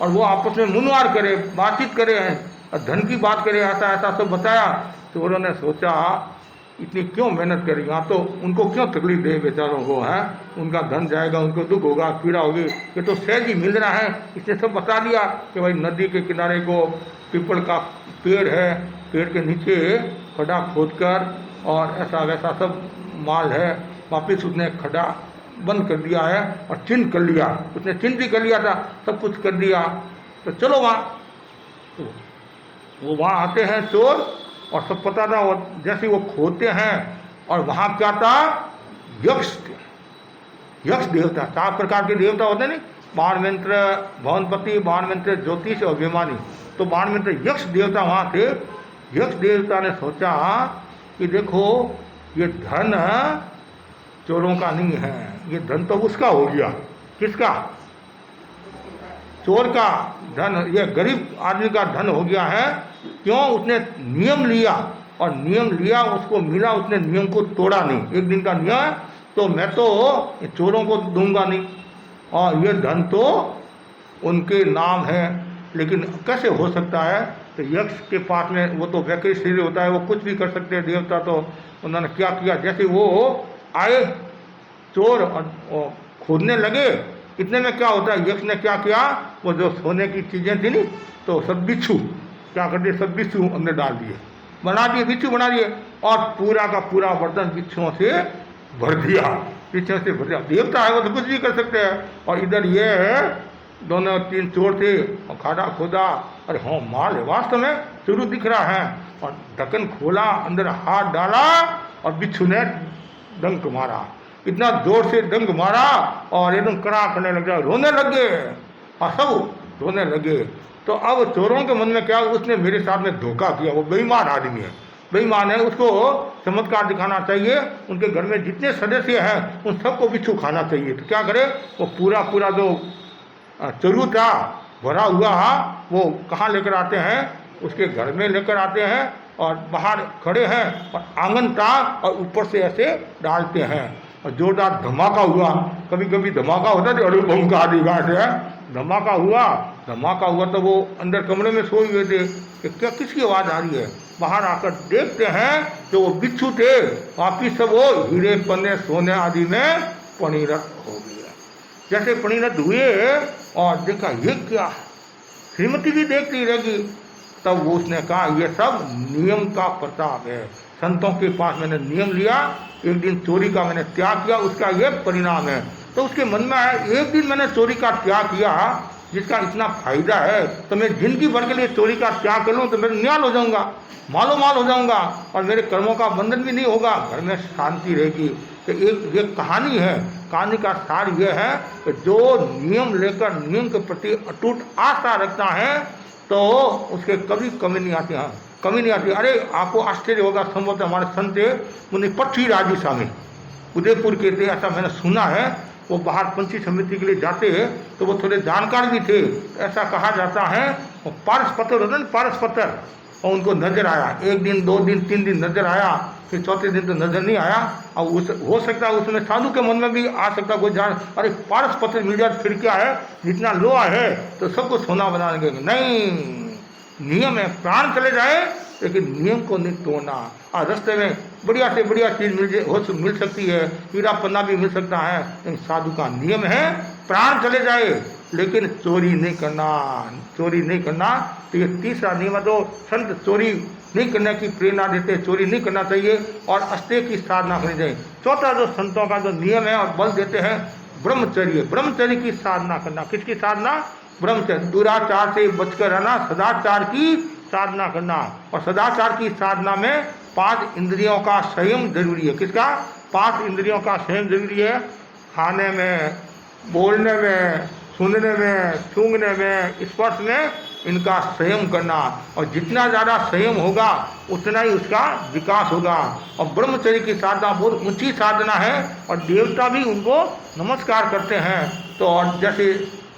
और वो आपस में मुनवार करे, बातचीत करे हैं, और धन की बात करे, ऐसा सब बताया। चोरों ने सोचा इतनी क्यों मेहनत करी, यहाँ तो उनको क्यों तकलीफ दे बेचारों को, है उनका धन जाएगा, उनको दुख होगा, पीड़ा होगी, ये तो सहज ही मिल रहा है। इसने सब बता दिया कि भाई नदी के किनारे को पीपल का पेड़ है, पेड़ के नीचे खड्डा खोदकर और ऐसा वैसा सब माल है। वापिस उसने खड्डा बंद कर दिया है और चिन्ह कर लिया, उसने चिन्ह भी कर लिया था, सब कुछ कर दिया। तो चलो वहाँ, तो वो वहाँ आते हैं चोर, और सब पता था। और जैसे वो खोदते हैं, और वहाँ क्या था, यक्ष देवता, 4 प्रकार के देवता होते नहीं, बाणमित्र, भवनपति, बाणमित्र, ज्योतिष और विमानी। तो बाणमित्र यक्ष देवता वहाँ थे। यक्ष देवता ने सोचा कि देखो ये धन चोरों का नहीं है, ये धन तो उसका हो गया। किसका? चोर का धन, ये गरीब आदमी का धन हो गया है। क्यों? उसने नियम लिया, और नियम लिया, उसको मिला, उसने नियम को तोड़ा नहीं। एक दिन का नियम, तो मैं तो चोरों को दूंगा नहीं, और ये धन तो उनके नाम है। लेकिन कैसे हो सकता है तो यक्ष के पास में वो तो वैकृत शरीर होता है, वो कुछ भी कर सकते हैं देवता। तो उन्होंने क्या किया, जैसे वो आए चोर और खोदने लगे, इतने में क्या होता है, यक्ष ने क्या किया, वो जो सोने की चीजें थी नी, तो सब बिच्छू क्या कर दिए, सब बिच्छू अंदर डाल दिए, बना दिए, बिच्छू बना दिए, और पूरा का पूरा बर्तन बिच्छुओं से भर दिया, बिच्छुओं से भर दिया। देवता है वो तो कुछ भी कर सकते हैं। और इधर ये दोनों तीन चोर थे और खाड़ा खोदा, अरे हाँ माल है वास्तव में, चोरू दिख रहा है, और ढक्कन खोला, अंदर हाथ डाला और बिच्छू ने डंक मारा, इतना जोर से डंक मारा और एकदम कड़ा करने लग गया, रोने लगे, और सब रोने लगे। तो अब चोरों के मन में क्या, उसने मेरे साथ में धोखा किया, वो बेईमान आदमी है, बेईमान है, उसको चमत्कार दिखाना चाहिए, उनके घर में जितने सदस्य हैं उन सबको बिच्छू खाना चाहिए। तो क्या करे, वो पूरा पूरा जो चोरू था भरा हुआ, वो कहाँ लेकर आते हैं, उसके घर में लेकर आते हैं, और बाहर खड़े हैं और आंगन था और ऊपर से ऐसे डालते हैं, और जोरदार धमाका हुआ। कभी कभी धमाका होता है, अरे बम का आदि से धमाका हुआ तो वो अंदर कमरे में सोए हुए थे कि क्या किसकी आवाज़ आ रही है। बाहर आकर देखते हैं तो वो बिच्छू थे, वापिस सब वो हीरे पन्ने सोने आदि में परिणत हो गए। जैसे परिणत हुए और देखा ये क्या, श्रीमती भी देखती रहेगी, तब वो उसने कहा ये सब नियम का प्रताप है, संतों के पास मैंने नियम लिया, एक दिन चोरी का मैंने त्याग किया, उसका ये परिणाम है। तो उसके मन में आया, एक दिन मैंने चोरी का त्याग किया जिसका इतना फायदा है, तो मैं जिंदगी भर के लिए चोरी का त्याग कर लूँ तो मैं न्याल हो जाऊंगा, मालो माल हो जाऊंगा, और मेरे कर्मों का बंधन भी नहीं होगा, घर में शांति रहेगी। तो एक ये कहानी है, कहानी का सार ये है कि जो नियम लेकर नियम के प्रति अटूट आस्था रखता है तो उसके कभी कमी नहीं आती, हाँ कमी नहीं आती। अरे आपको आश्चर्य होगा, संभवतः हमारे संत मुनि पृथ्वीराज स्वामी उदयपुर के थे, ऐसा मैंने सुना है। वो बाहर पंछी समिति के लिए जाते हैं तो वो थोड़े जानकार भी थे, ऐसा कहा जाता है। वो पारस पत्थर होता है ना, पारस पत्थर, और उनको नजर आया, एक दिन दो दिन तीन दिन नजर आया, फिर चौथे दिन तो नजर नहीं आया। और हो सकता है उसमें साधु के मन में भी आ सकता कोई जान, अरे पारस पत्थर मिल जाए फिर क्या है, जितना लोहा है तो सबको सोना बना देंगे। नहीं, नियम है, प्राण चले जाए लेकिन नियम को नहीं तोड़ना। और रास्ते में बढ़िया से बढ़िया चीज मिल सकती है, हीरा पन्ना भी मिल सकता है, लेकिन साधु का नियम है प्राण चले जाए लेकिन चोरी नहीं करना, चोरी नहीं करना। तो ये तीसरा नियम है। तो संत चोरी नहीं करने की प्रेरणा देते, चोरी नहीं करना चाहिए और अस्तेय की साधना करनी चाहिए। चौथा जो संतों का जो नियम है और बल देते हैं, ब्रह्मचर्य, ब्रह्मचर्य की साधना करना। किसकी साधना? ब्रह्मचर्य, दुराचार से बचकर रहना, सदाचार की साधना करना। और सदाचार की साधना में 5 इंद्रियों का संयम जरूरी है। किसका? 5 इंद्रियों का संयम जरूरी है। खाने में, बोलने में, सुनने में, सूंघने में, स्पर्श में इनका संयम करना। और जितना ज़्यादा संयम होगा उतना ही उसका विकास होगा। और ब्रह्मचर्य की साधना बहुत ऊंची साधना है और देवता भी उनको नमस्कार करते हैं। तो और जैसे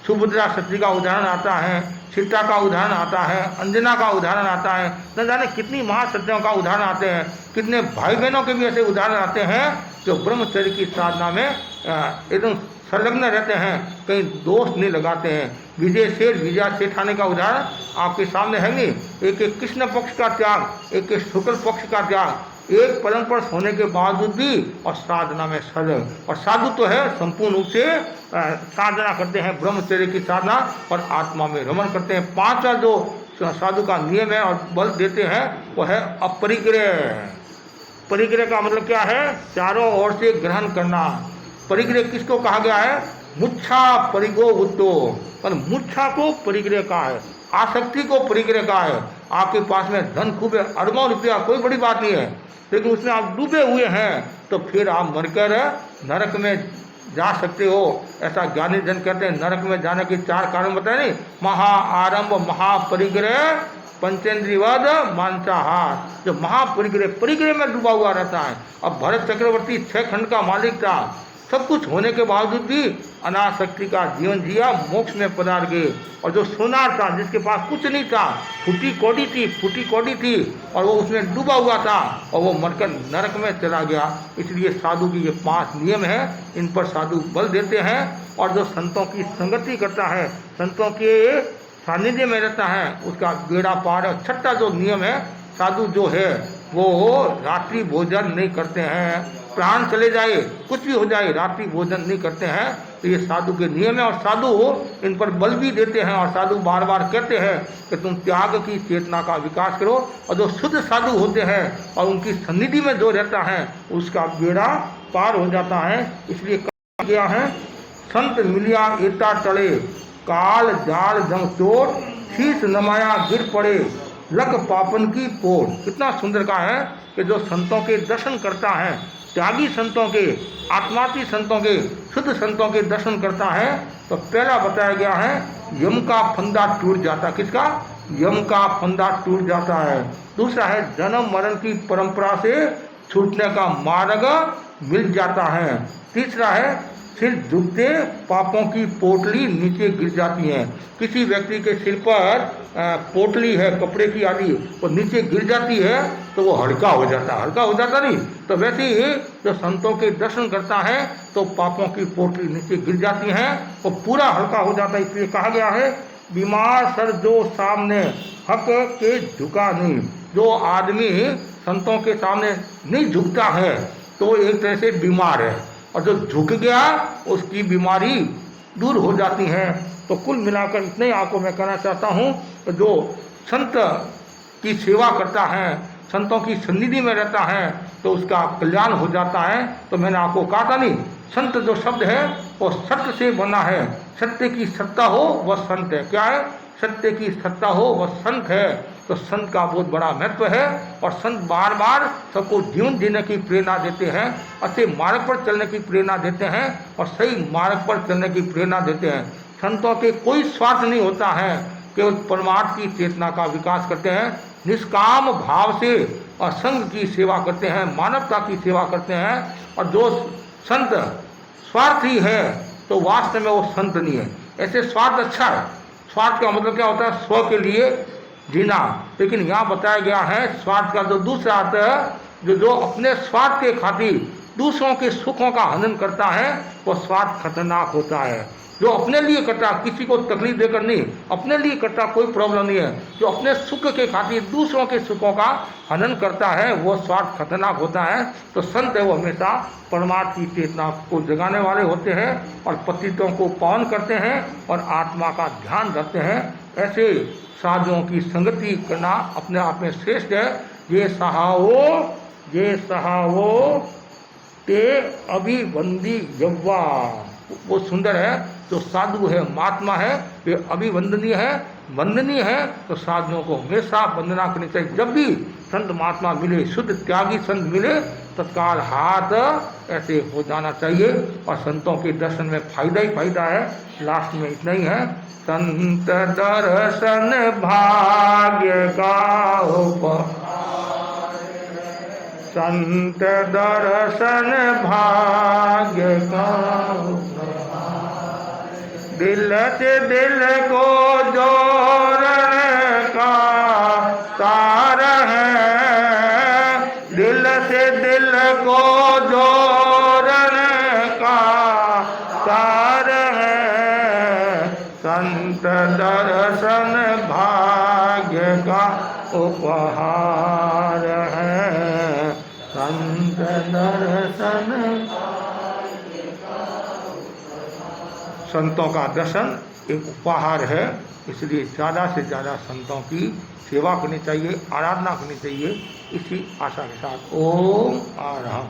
सुभद्रा सती का उदाहरण आता है, सीता का उदाहरण आता है, अंजना का उदाहरण आता है, न जाने कितनी महासतियों का उदाहरण आते हैं, कितने भाई बहनों के भी ऐसे उदाहरण आते हैं जो ब्रह्मचर्य की साधना में एकदम संलग्न रहते हैं, कहीं दोष नहीं लगाते हैं। विजय सेठानी का उदाहरण आपके सामने है नहीं। एक कृष्ण पक्ष का त्याग, एक शुक्ल पक्ष का त्याग, एक पलंग पर सोने के बावजूद भी और साधना में सजग। और साधु तो है संपूर्ण रूप से साधना करते हैं, ब्रह्मचर्य की साधना और आत्मा में रमण करते हैं। 5वां जो साधु का नियम है और बल देते हैं वो है अपरिग्रह। परिग्रह का मतलब क्या है? चारों ओर से ग्रहण करना। परिग्रह किसको कहा गया है? मुच्छा परिगो बुद्धो, पर मुच्छा को परिग्रह कहा है, आसक्ति को परिग्रह कहा है। आपके पास में धन खूब है, अरबों रुपया, कोई बड़ी बात नहीं है, लेकिन उसमें आप डूबे हुए हैं तो फिर आप मरकर नरक में जा सकते हो। ऐसा ज्ञानी जन कहते हैं। नरक में जाने के 4 कारण बताए नहीं, महा आरंभ, महापरिग्रह, पंचेंद्रियवध, मांसाहार। जो महापरिग्रह, परिग्रह में डूबा हुआ रहता है। अब भरत चक्रवर्ती 6 खंड का मालिक था, सब कुछ होने के बावजूद भी अनासक्ति का जीवन जिया, मोक्ष में पधार गए। और जो सोनार था, जिसके पास कुछ नहीं था, फूटी कौड़ी थी और वो उसमें डूबा हुआ था और वो मरकर नरक में चला गया। इसलिए साधु की ये 5 नियम है, इन पर साधु बल देते हैं। और जो संतों की संगति करता है, संतों के सानिध्य में रहता है उसका बेड़ा पार है। छठा जो नियम है, साधु जो है वो रात्रि भोजन नहीं करते हैं, प्राण चले जाए कुछ भी हो जाए रात्रि भोजन नहीं करते हैं। तो ये साधु के नियम है और साधु इन पर बल भी देते हैं और साधु बार बार कहते हैं कि तुम त्याग की चेतना का विकास करो। और जो शुद्ध साधु होते हैं और उनकी सन्निधि में जो रहता है उसका बेड़ा पार हो जाता है। इसलिए कहा गया है, संत मिलिया एता टले, काल जाल जंग चोट, शीश नमाया गिर पड़े, लग पापन की पोर। कितना सुंदर कहा है कि जो संतों के दर्शन करता है, त्यागी संतों के, आत्मार्थी संतों के, शुद्ध संतों के दर्शन करता है, तो पहला बताया गया है यम का फंदा टूट जाता। किसका? यम का फंदा टूट जाता है। दूसरा है जन्म मरण की परंपरा से छूटने का मार्ग मिल जाता है। तीसरा है सिर झुकते पापों की पोटली नीचे गिर जाती है। किसी व्यक्ति के सिर पर पोटली है कपड़े की आदि, वो नीचे गिर जाती है तो वो हल्का हो जाता है। हल्का हो जाता नहीं, तो वैसे ही जो संतों के दर्शन करता है तो पापों की पोटली नीचे गिर जाती है, वो पूरा हल्का हो जाता है। इसलिए कहा गया है, बीमार सर जो सामने हक के झुका नहीं। जो आदमी संतों के सामने नहीं झुकता है तो एक तरह से बीमार है, और जो झुक गया उसकी बीमारी दूर हो जाती है। तो कुल मिलाकर इतने आपको मैं कहना चाहता हूँ, तो जो संत की सेवा करता है, संतों की सन्निधि में रहता है, तो उसका कल्याण हो जाता है। तो मैंने आपको कहा था नहीं, संत जो शब्द है वो सत्य से बना है। सत्य की सत्ता हो वह संत है। क्या है? सत्य की सत्ता हो वह संत है। तो संत का बहुत बड़ा महत्व है, और संत बार बार सबको जीवन जीने की प्रेरणा देते हैं, अच्छे मार्ग पर चलने की प्रेरणा देते हैं और सही मार्ग पर चलने की प्रेरणा देते हैं। संतों के कोई स्वार्थ नहीं होता है, केवल परमार्थ की चेतना का विकास करते हैं, निष्काम भाव से और संघ की सेवा करते हैं, मानवता की सेवा करते हैं। और जो संत स्वार्थी है तो वास्तव में वो संत नहीं है। ऐसे स्वार्थ अच्छा है, स्वार्थ का मतलब क्या होता है? स्व के लिए जीना। लेकिन यहाँ बताया गया है स्वार्थ का जो दूसरा अर्थ है, जो अपने स्वार्थ के खातिर दूसरों के सुखों का हनन करता है, वो स्वार्थ खतरनाक होता है। जो अपने लिए करता, किसी को तकलीफ देकर नहीं, अपने लिए करता कोई प्रॉब्लम नहीं है। जो अपने सुख के खातिर दूसरों के सुखों का हनन करता है वो स्वार्थ खतरनाक होता है। तो संत है वो हमेशा परमार्थ की चेतना को जगाने वाले होते हैं और पतितों को पावन करते हैं और आत्मा का ध्यान रखते हैं। ऐसे साधुओं की संगति करना अपने आप में श्रेष्ठ है। ये सहावो ते अभिवंदी यव्वा, वो सुंदर है। जो साधु है, महात्मा है, वे अभिवंदनीय है, वंदनीय है। तो साधुओं को हमेशा वंदना करनी चाहिए। जब भी संत महात्मा मिले, शुद्ध त्यागी संत मिले, तत्काल हाथ ऐसे हो जाना चाहिए। और संतों के दर्शन में फायदा ही फायदा है। लास्ट में इतना ही है, संत दर्शन भाग्य का संत दर्शन भाग्य का दिल से दिल को जोड़ने का तार है, दिल से दिल को जोड़ने का तार है। संत दर्शन भाग्य का उपहार है। संत दर्शन, संतों का दर्शन एक उपहार है। इसलिए ज़्यादा से ज़्यादा संतों की सेवा करनी चाहिए, आराधना करनी चाहिए। इसी आशा के साथ ओम आराम।